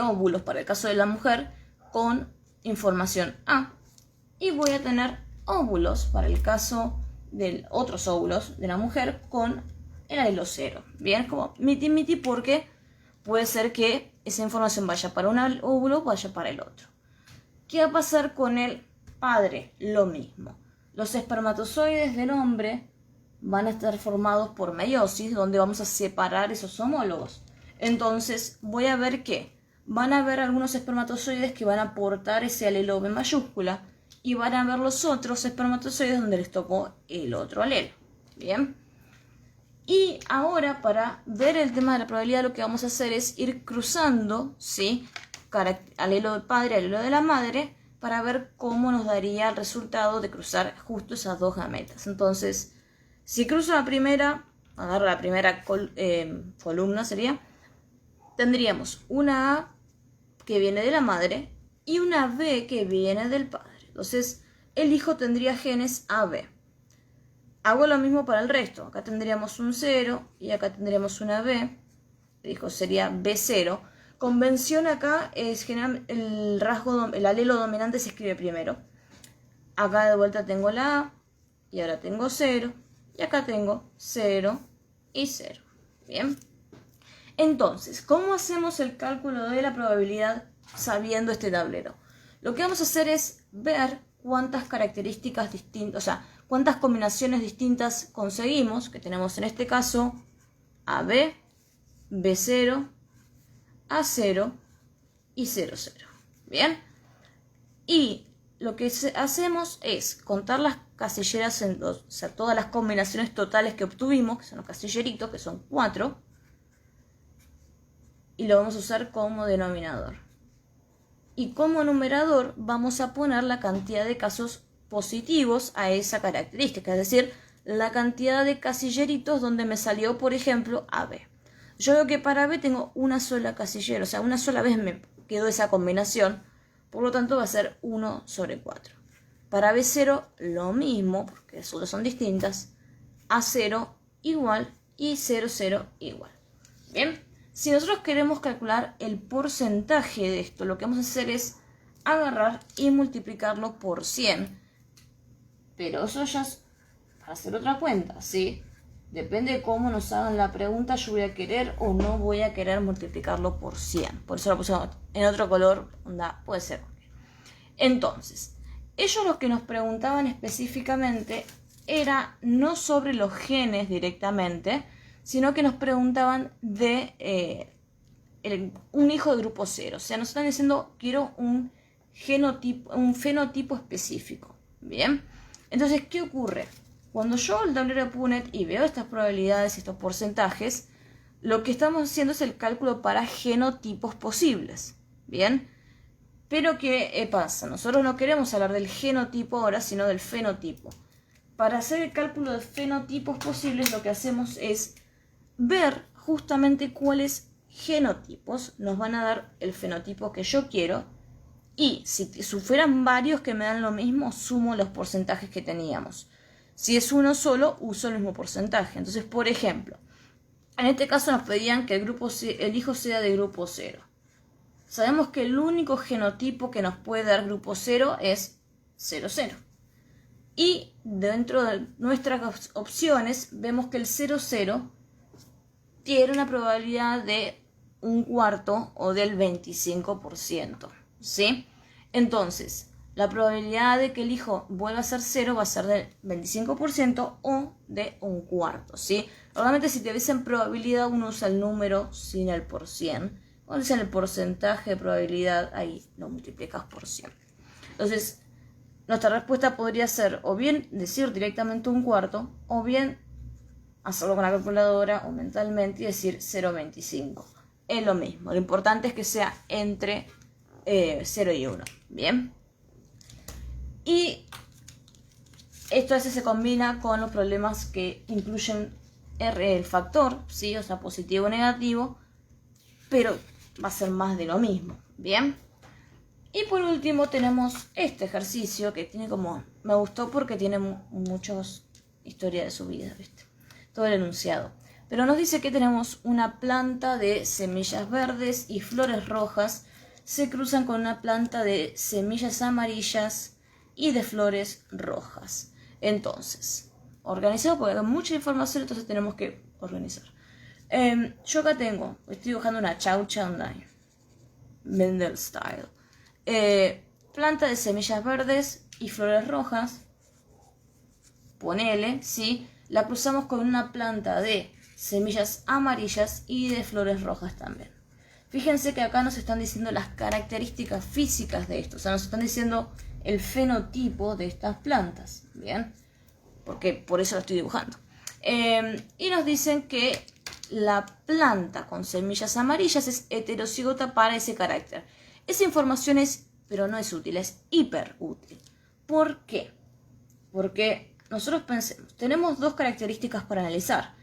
óvulos para el caso de la mujer con información A y voy a tener óvulos para el caso de otros óvulos de la mujer con el alelo 0. Bien, como miti porque puede ser que esa información vaya para un óvulo o vaya para el otro. ¿Qué va a pasar con el padre? Lo mismo. Los espermatozoides del hombre van a estar formados por meiosis, donde vamos a separar esos homólogos. Entonces voy a ver que van a haber algunos espermatozoides que van a portar ese alelo B mayúscula y van a haber los otros espermatozoides donde les tocó el otro alelo. Bien. Y ahora, para ver el tema de la probabilidad, lo que vamos a hacer es ir cruzando, ¿sí?, alelo del padre, alelo de la madre, para ver cómo nos daría el resultado de cruzar justo esas dos gametas. Entonces, si cruzo la primera, agarro la primera columna, tendríamos una A que viene de la madre y una B que viene del padre. Entonces, el hijo tendría genes AB. Hago lo mismo para el resto. Acá tendríamos un 0 y acá tendríamos una B. El hijo sería B0. Convención acá es general, el alelo dominante se escribe primero. Acá de vuelta tengo la A y ahora tengo 0 y acá tengo 0 y 0. Bien. Entonces, ¿cómo hacemos el cálculo de la probabilidad sabiendo este tablero? Lo que vamos a hacer es ver cuántas características distintas, o sea, cuántas combinaciones distintas conseguimos, que tenemos en este caso AB, B0, A0 y 00. Bien. Y lo que hacemos es contar las casilleras, o sea, todas las combinaciones totales que obtuvimos, que son los casilleritos, que son 4, y lo vamos a usar como denominador. Y como numerador vamos a poner la cantidad de casos positivos a esa característica, es decir, la cantidad de casilleritos donde me salió, por ejemplo, AB. Yo veo que para B tengo una sola casillera, o sea, una sola vez me quedó esa combinación, por lo tanto va a ser 1 sobre 4. Para B0 lo mismo, porque solo son distintas, A0 igual y 00 igual. Bien, si nosotros queremos calcular el porcentaje de esto, lo que vamos a hacer es agarrar y multiplicarlo por 100. Pero eso ya es para hacer otra cuenta, ¿sí? Depende de cómo nos hagan la pregunta, yo voy a querer o no voy a querer multiplicarlo por 100. Por eso lo puse en otro color, onda, puede ser. Entonces, ellos lo que nos preguntaban específicamente era no sobre los genes directamente, sino que nos preguntaban de un hijo de grupo 0. O sea, nos están diciendo, quiero un fenotipo específico. Bien, entonces, ¿qué ocurre? Cuando yo el tablero de Punnett y veo estas probabilidades, estos porcentajes, lo que estamos haciendo es el cálculo para genotipos posibles. Bien, pero ¿qué pasa? Nosotros no queremos hablar del genotipo ahora, sino del fenotipo. Para hacer el cálculo de fenotipos posibles, lo que hacemos es ver justamente cuáles genotipos nos van a dar el fenotipo que yo quiero. Y si fueran varios que me dan lo mismo, sumo los porcentajes que teníamos. Si es uno solo, uso el mismo porcentaje. Entonces, por ejemplo, en este caso nos pedían que el hijo sea de grupo 0. Sabemos que el único genotipo que nos puede dar grupo 0 es 00. Y dentro de nuestras opciones, vemos que el 00 tiene una probabilidad de 1/4 o del 25%. ¿Sí? Entonces, la probabilidad de que el hijo vuelva a ser 0 va a ser del 25% o de 1/4, ¿sí? Normalmente si te dicen probabilidad uno usa el número sin el %, Cuando dicen el porcentaje de probabilidad, ahí lo multiplicas por 100. Entonces, nuestra respuesta podría ser o bien decir directamente un cuarto, o bien hacerlo con la calculadora o mentalmente y decir 0,25. Es lo mismo, lo importante es que sea entre 0 y 1. Bien. Y esto a veces se combina con los problemas que incluyen el factor, ¿sí? O sea, positivo o negativo, pero va a ser más de lo mismo. Bien. Y por último tenemos este ejercicio que tiene como... Me gustó porque tiene muchas historias de su vida, ¿viste? Todo el enunciado. Pero nos dice que tenemos una planta de semillas verdes y flores rojas se cruzan con una planta de semillas amarillas y de flores rojas. Entonces, organizado porque hay mucha información, entonces tenemos que organizar. Yo acá estoy dibujando una chaucha online, Mendel Style. Planta de semillas verdes y flores rojas, ponele, ¿sí? La cruzamos con una planta de semillas amarillas y de flores rojas también. Fíjense que acá nos están diciendo las características físicas de esto, o sea, nos están diciendo el fenotipo de estas plantas, ¿bien? Porque por eso lo estoy dibujando. Y nos dicen que la planta con semillas amarillas es heterocigota para ese carácter. Esa información pero no es útil, es hiper útil. ¿Por qué? Porque nosotros pensemos, tenemos dos características para analizar: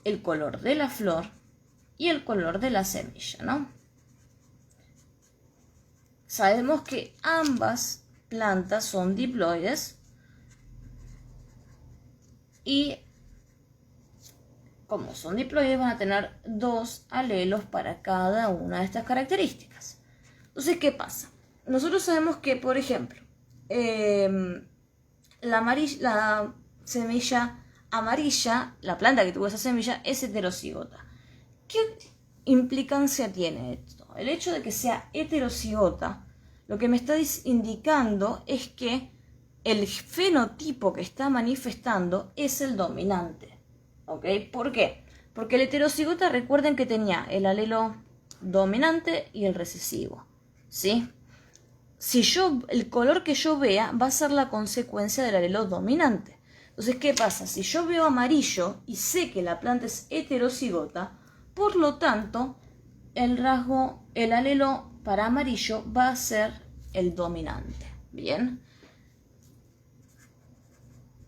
el color de la flor y el color de la semilla, ¿no? Sabemos que ambas plantas son diploides y como son diploides van a tener dos alelos para cada una de estas características. Entonces, ¿qué pasa? Nosotros sabemos que, por ejemplo, la semilla amarilla, la planta que tuvo esa semilla, es heterocigota. ¿Qué implicancia tiene esto? El hecho de que sea heterocigota, lo que me está indicando es que el fenotipo que está manifestando es el dominante. ¿Ok? ¿Por qué? Porque el heterocigota, recuerden que tenía el alelo dominante y el recesivo, ¿sí? El color que yo vea va a ser la consecuencia del alelo dominante. Entonces, ¿qué pasa? Si yo veo amarillo y sé que la planta es heterocigota, por lo tanto, el alelo para amarillo va a ser el dominante. ¿Bien?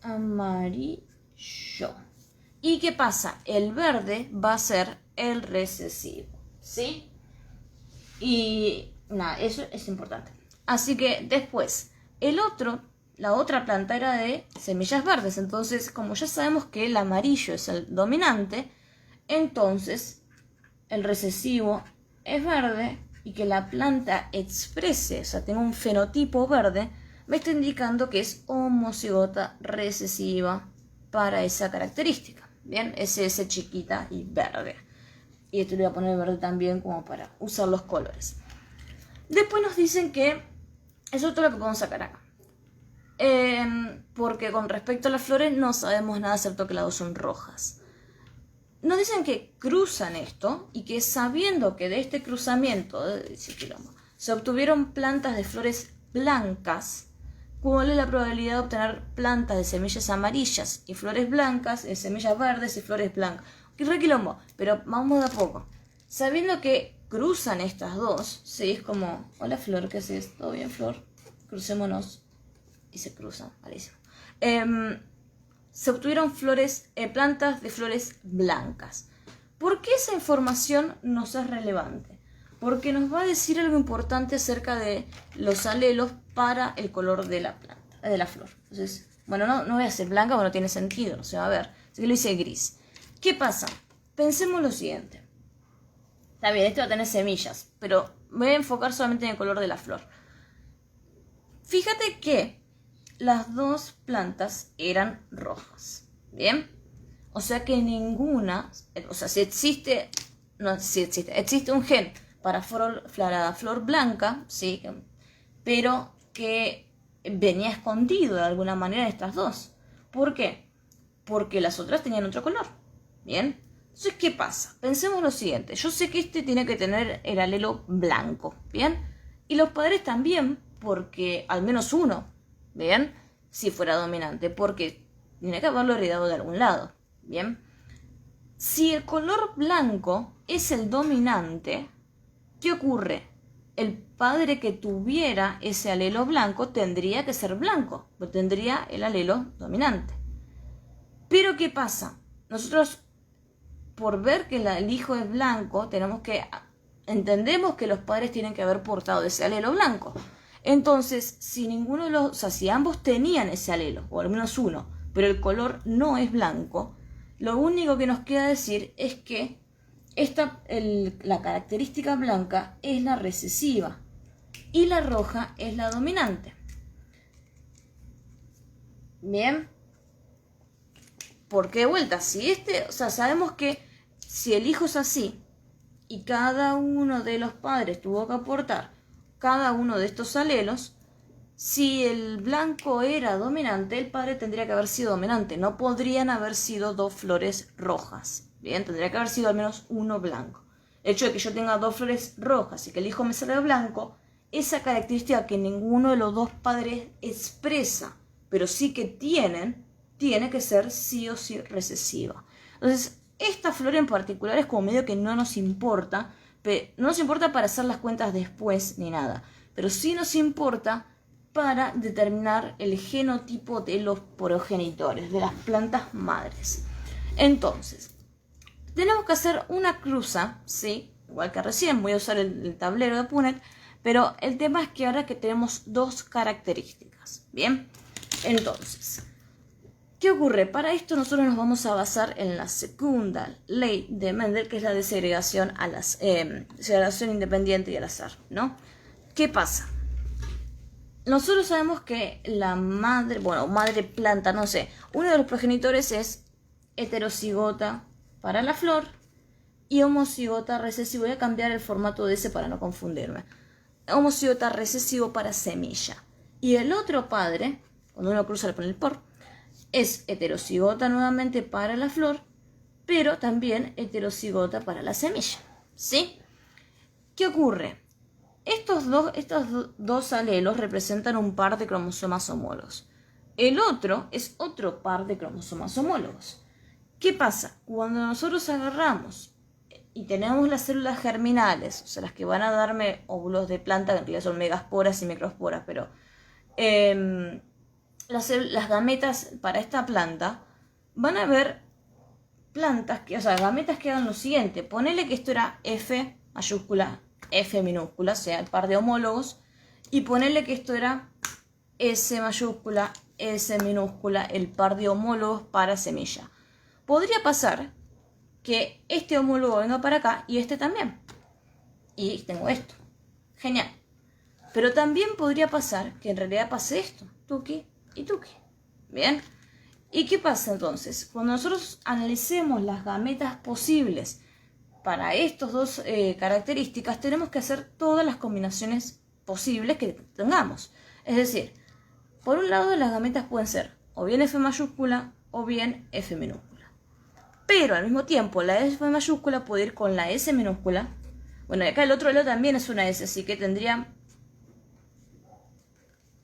Amarillo. ¿Y qué pasa? El verde va a ser el recesivo. ¿Sí? Y nada, eso es importante. Así que después, la otra planta era de semillas verdes. Entonces, como ya sabemos que el amarillo es el dominante, entonces el recesivo es verde y que la planta exprese, o sea, tenga un fenotipo verde, me está indicando que es homocigota recesiva para esa característica. Bien, SS chiquita y verde. Y esto le voy a poner verde también como para usar los colores. Después nos dicen que eso es todo lo que podemos sacar acá. Porque con respecto a las flores no sabemos nada, excepto que las dos son rojas. Nos dicen que cruzan esto y que sabiendo que de este cruzamiento se obtuvieron plantas de flores blancas, ¿cuál es la probabilidad de obtener plantas de semillas amarillas y flores blancas, semillas verdes y flores blancas? ¡Qué re quilombo! Pero vamos de a poco. Sabiendo que cruzan estas dos, ¿sí? Es como, hola Flor, ¿qué haces? ¿Todo bien, Flor? Crucémonos. Y se cruzan, malísimo. Se obtuvieron plantas de flores blancas. ¿Por qué esa información nos es relevante? Porque nos va a decir algo importante acerca de los alelos para el color de la planta, de la flor. Entonces, bueno, no voy a hacer blanca porque no tiene sentido, no se va a ver. Así que lo hice gris. ¿Qué pasa? Pensemos lo siguiente. Está bien, esto va a tener semillas, pero me voy a enfocar solamente en el color de la flor. Fíjate que las dos plantas eran rojas. ¿Bien? O sea que ninguna, o sea, existe un gen para flor blanca, ¿sí? Pero que venía escondido de alguna manera en estas dos. ¿Por qué? Porque las otras tenían otro color. ¿Bien? Entonces, ¿qué pasa? Pensemos lo siguiente. Yo sé que este tiene que tener el alelo blanco, ¿bien? Y los padres también, porque al menos uno, ¿bien? Si fuera dominante, porque tiene que haberlo heredado de algún lado, ¿bien? Si el color blanco es el dominante, ¿qué ocurre? El padre que tuviera ese alelo blanco tendría que ser blanco, porque tendría el alelo dominante. Pero ¿qué pasa? Nosotros, por ver que el hijo es blanco, entendemos que los padres tienen que haber portado ese alelo blanco. Entonces, si ninguno de los, o sea, si ambos tenían ese alelo, o al menos uno, pero el color no es blanco, lo único que nos queda decir es que la característica blanca es la recesiva y la roja es la dominante. Bien. Porque de vuelta, sabemos que si el hijo es así y cada uno de los padres tuvo que aportar cada uno de estos alelos, si el blanco era dominante, el padre tendría que haber sido dominante. No podrían haber sido dos flores rojas. Bien, tendría que haber sido al menos uno blanco. El hecho de que yo tenga dos flores rojas y que el hijo me salga blanco, esa característica que ninguno de los dos padres expresa, pero sí que tiene que ser sí o sí recesiva. Entonces, esta flor en particular es como medio que no nos importa para hacer las cuentas después ni nada, pero sí nos importa para determinar el genotipo de los progenitores, de las plantas madres. Entonces, tenemos que hacer una cruza, ¿sí? Igual que recién, voy a usar el tablero de Punnett, pero el tema es que ahora que tenemos dos características, ¿bien? Entonces, ¿qué ocurre? Para esto nosotros nos vamos a basar en la segunda ley de Mendel, que es la de segregación independiente y al azar, ¿no? ¿Qué pasa? Nosotros sabemos que la madre planta, no sé, uno de los progenitores es heterocigota para la flor y homocigota recesivo. Voy a cambiar el formato de ese para no confundirme. Homocigota recesivo para semilla. Y el otro padre, cuando uno cruza le pone el por, es heterocigota nuevamente para la flor, pero también heterocigota para la semilla, ¿sí? ¿Qué ocurre? Estos dos alelos representan un par de cromosomas homólogos. El otro es otro par de cromosomas homólogos. ¿Qué pasa? Cuando nosotros agarramos y tenemos las células germinales, o sea, las que van a darme óvulos de planta, que en realidad son megasporas y microsporas, pero las gametas para esta planta, van a haber gametas que hagan lo siguiente. Ponele que esto era F mayúscula, F minúscula, o sea, el par de homólogos, y ponele que esto era S mayúscula, S minúscula, el par de homólogos para semilla. Podría pasar que este homólogo venga para acá y este también. Y tengo esto. Genial. Pero también podría pasar que en realidad pase esto. Tuki y tuki. Bien. ¿Y qué pasa entonces? Cuando nosotros analicemos las gametas posibles para estas dos características, tenemos que hacer todas las combinaciones posibles que tengamos. Es decir, por un lado las gametas pueden ser o bien F mayúscula o bien F minúscula. Pero al mismo tiempo la F mayúscula puede ir con la S minúscula. Bueno, y acá el otro alelo también es una S, así que tendría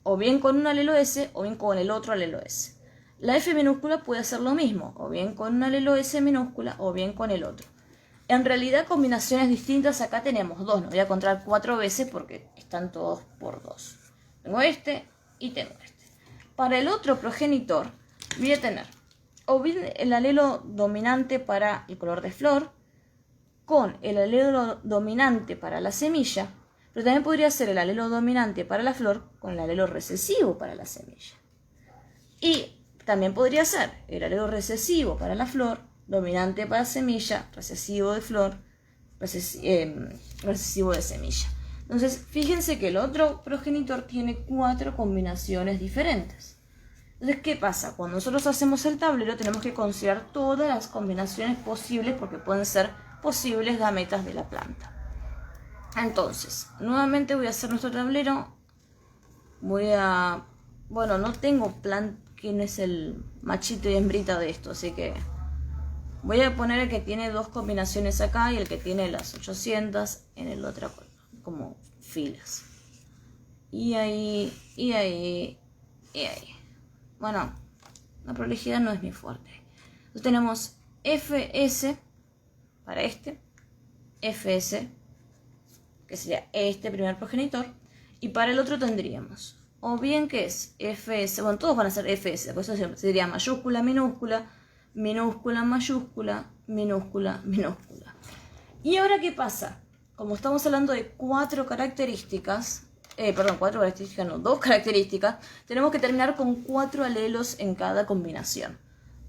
o bien con un alelo S o bien con el otro alelo S. La F minúscula puede hacer lo mismo, o bien con un alelo S minúscula o bien con el otro. En realidad combinaciones distintas acá tenemos dos, no voy a contar 4 veces porque están todos por 2. Tengo este y tengo este. Para el otro progenitor voy a tener o bien el alelo dominante para el color de flor con el alelo dominante para la semilla, pero también podría ser el alelo dominante para la flor con el alelo recesivo para la semilla. Y también podría ser el alelo recesivo para la flor, dominante para semilla, recesivo de flor, recesivo de semilla. Entonces, fíjense que el otro progenitor tiene 4 combinaciones diferentes. Entonces, ¿qué pasa? Cuando nosotros hacemos el tablero tenemos que considerar todas las combinaciones posibles porque pueden ser posibles gametas de la planta. Entonces, nuevamente voy a hacer nuestro tablero. No tengo quién es el machito y hembrita de esto, así que Voy a poner el que tiene 2 combinaciones acá y el que tiene las 800 en el otro, como filas. Y ahí, y ahí, y ahí. Bueno, la prolijidad no es mi fuerte. Entonces tenemos FS para este, FS, que sería este primer progenitor, y para el otro tendríamos, o bien que es FS, bueno, todos van a ser FS, por eso sería mayúscula, minúscula, minúscula, mayúscula, minúscula, minúscula. ¿Y ahora qué pasa? Como estamos hablando de 4 características, 2 características, tenemos que terminar con 4 alelos en cada combinación.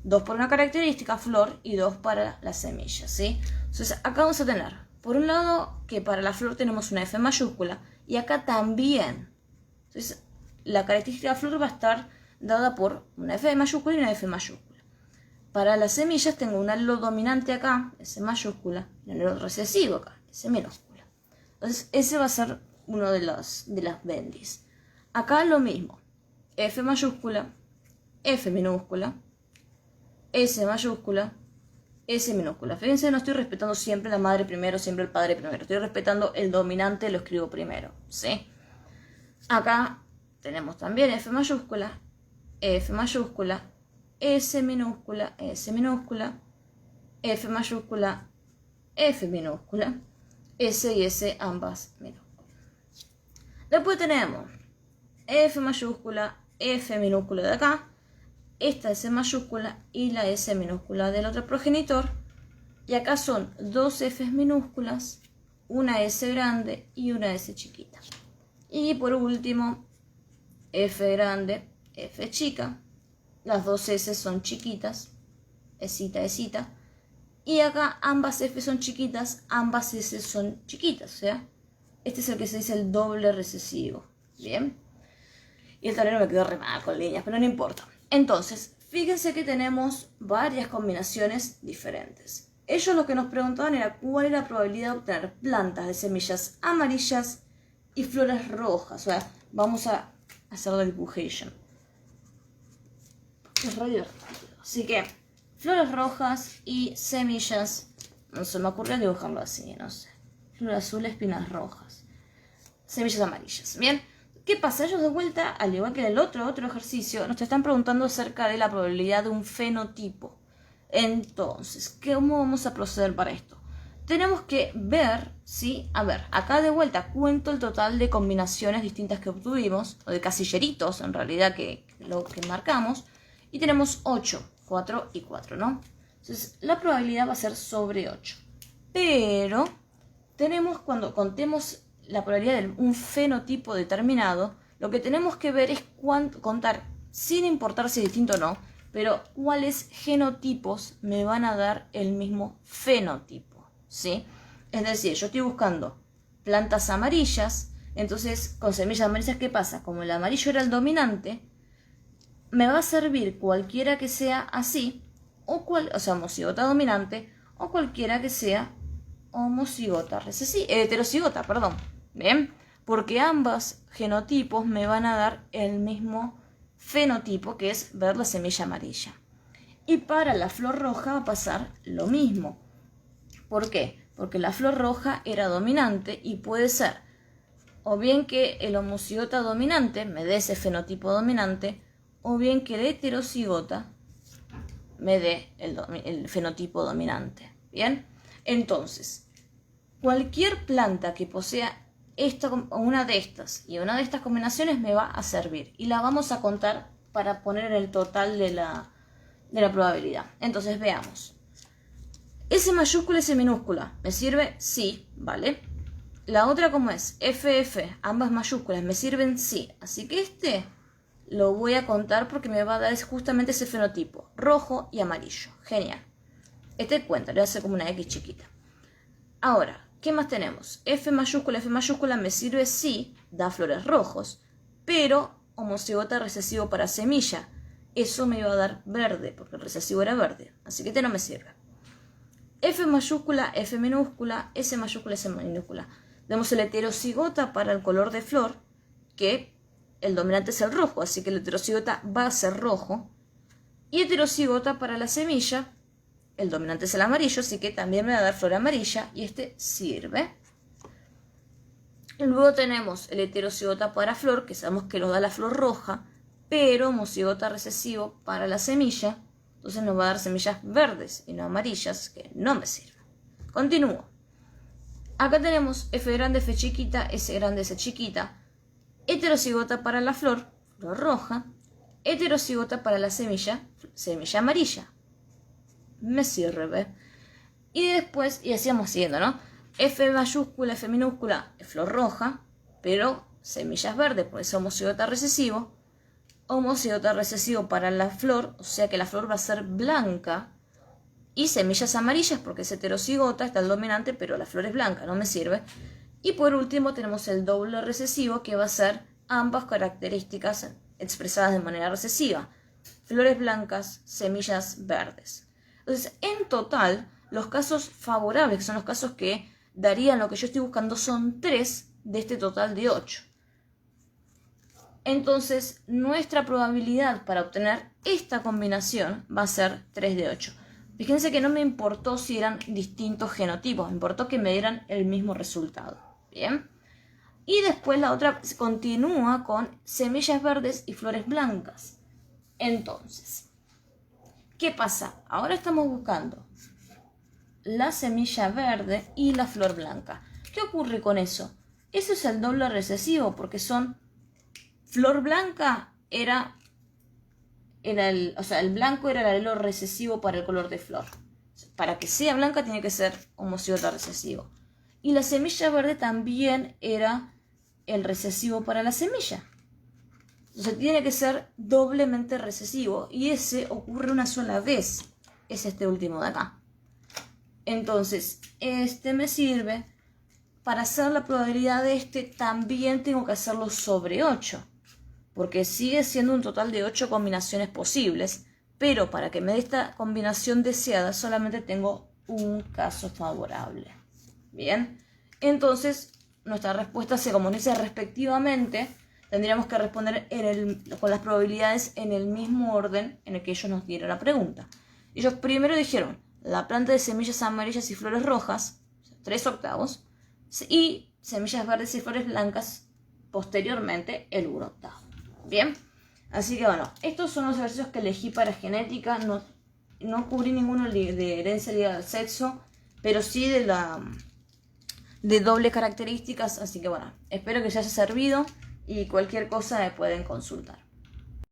2 para una característica, flor, y 2 para la semilla, ¿sí? Entonces acá vamos a tener, por un lado, que para la flor tenemos una F mayúscula, y acá también. Entonces la característica de flor va a estar dada por una F mayúscula y una F mayúscula. Para las semillas tengo un alelo dominante acá, S mayúscula, y un alelo recesivo acá, S minúscula. Entonces ese va a ser uno de las bendis. Acá lo mismo, F mayúscula, F minúscula, S mayúscula, S minúscula. Fíjense, no estoy respetando siempre la madre primero, siempre el padre primero. Estoy respetando el dominante, lo escribo primero, ¿sí? Acá tenemos también F mayúscula, S minúscula, S minúscula, F mayúscula, F minúscula, S y S ambas minúsculas. Después tenemos F mayúscula, F minúscula de acá, esta S mayúscula y la S minúscula del otro progenitor. Y acá son 2 Fs minúsculas, una S grande y una S chiquita. Y por último, F grande, F chica. Las 2 S son chiquitas, Esita, Esita. Y acá ambas F son chiquitas, ambas S son chiquitas. O sea, este es el que se dice el doble recesivo. Bien. Y el tablero me quedó re mal con líneas, pero no importa. Entonces, fíjense que tenemos varias combinaciones diferentes. Ellos lo que nos preguntaban era cuál era la probabilidad de obtener plantas de semillas amarillas y flores rojas. O sea, vamos a hacer la dibujación. Es re divertido. Así que, flores rojas y semillas. No se me ocurrió dibujarlo así, no sé. Flores azules, espinas rojas. Semillas amarillas. Bien. ¿Qué pasa? Ellos de vuelta, al igual que en el otro ejercicio, nos están preguntando acerca de la probabilidad de un fenotipo. Entonces, ¿cómo vamos a proceder para esto? Tenemos que ver, ¿sí? A ver, acá de vuelta cuento el total de combinaciones distintas que obtuvimos, o de casilleritos en realidad que marcamos, y tenemos 8, 4 y 4, ¿no? Entonces, la probabilidad va a ser sobre 8. Pero, tenemos cuando contemos la probabilidad de un fenotipo determinado, lo que tenemos que ver es contar, sin importar si es distinto o no, pero cuáles genotipos me van a dar el mismo fenotipo, ¿sí? Es decir, yo estoy buscando plantas amarillas, entonces con semillas amarillas, ¿qué pasa? Como el amarillo era el dominante, me va a servir cualquiera que sea así, o sea, homocigota dominante, o cualquiera que sea homocigota heterocigota, perdón. Bien, porque ambos genotipos me van a dar el mismo fenotipo, que es ver la semilla amarilla. Y para la flor roja va a pasar lo mismo. ¿Por qué? Porque la flor roja era dominante y puede ser o bien que el homocigota dominante me dé ese fenotipo dominante, o bien que el heterocigota me dé el fenotipo dominante. ¿Bien? Entonces, cualquier planta que posea una de estas y una de estas combinaciones me va a servir. Y la vamos a contar para poner en el total de la probabilidad. Entonces, veamos. S mayúscula, S minúscula. ¿Me sirve? Sí, ¿vale? La otra, ¿cómo es? FF, ambas mayúsculas, ¿me sirven? Sí. Así que este lo voy a contar porque me va a dar justamente ese fenotipo. Rojo y amarillo. Genial. Este cuenta, le voy a hacer como una X chiquita. Ahora, ¿qué más tenemos? F mayúscula me sirve sí, da flores rojos, pero homocigota recesivo para semilla. Eso me iba a dar verde, porque el recesivo era verde, así que este no me sirve. F mayúscula, F minúscula, S mayúscula, S minúscula. Tenemos el heterocigota para el color de flor, que el dominante es el rojo, así que el heterocigota va a ser rojo. Y heterocigota para la semilla, el dominante es el amarillo, así que también me va a dar flor amarilla y este sirve. Luego tenemos el heterocigota para flor, que sabemos que nos da la flor roja, pero homocigota recesivo para la semilla, entonces nos va a dar semillas verdes y no amarillas, que no me sirven. Continúo. Acá tenemos F grande, F chiquita, S grande, S chiquita, heterocigota para la flor, flor roja, heterocigota para la semilla, semilla amarilla. Me sirve. Y después, y así vamos siguiendo, ¿no? F mayúscula, F minúscula, flor roja, pero semillas verdes, porque es homocigota recesivo. Homocigota recesivo para la flor, o sea que la flor va a ser blanca. Y semillas amarillas, porque es heterocigota, está el dominante, pero la flor es blanca, no me sirve. Y por último tenemos el doble recesivo, que va a ser ambas características expresadas de manera recesiva. Flores blancas, semillas verdes. Entonces, en total, los casos favorables, que son los casos que darían lo que yo estoy buscando, son 3 de este total de 8. Entonces, nuestra probabilidad para obtener esta combinación va a ser 3 de 8. Fíjense que no me importó si eran distintos genotipos, me importó que me dieran el mismo resultado. Bien. Y después la otra continúa con semillas verdes y flores blancas. Entonces, ¿qué pasa? Ahora estamos buscando la semilla verde y la flor blanca. ¿Qué ocurre con eso? Eso es el doble recesivo, porque son flor blanca el blanco era el alelo recesivo para el color de flor. Para que sea blanca tiene que ser homocigota recesivo. Y la semilla verde también era el recesivo para la semilla. Entonces tiene que ser doblemente recesivo. Y ese ocurre una sola vez. Es este último de acá. Entonces, este me sirve. Para hacer la probabilidad de este, también tengo que hacerlo sobre 8. Porque sigue siendo un total de 8 combinaciones posibles, pero para que me dé esta combinación deseada solamente tengo un caso favorable. Bien, entonces nuestra respuesta se comunica respectivamente. Tendríamos que responder con las probabilidades en el mismo orden en el que ellos nos dieron la pregunta. Ellos primero dijeron la planta de semillas amarillas y flores rojas, 3/8, y semillas verdes y flores blancas, posteriormente el 1/8. Bien, así que bueno, estos son los ejercicios que elegí para genética. No cubrí ninguno de herencia ligada al sexo, pero sí de doble características. Así que bueno, espero que les haya servido y cualquier cosa me pueden consultar.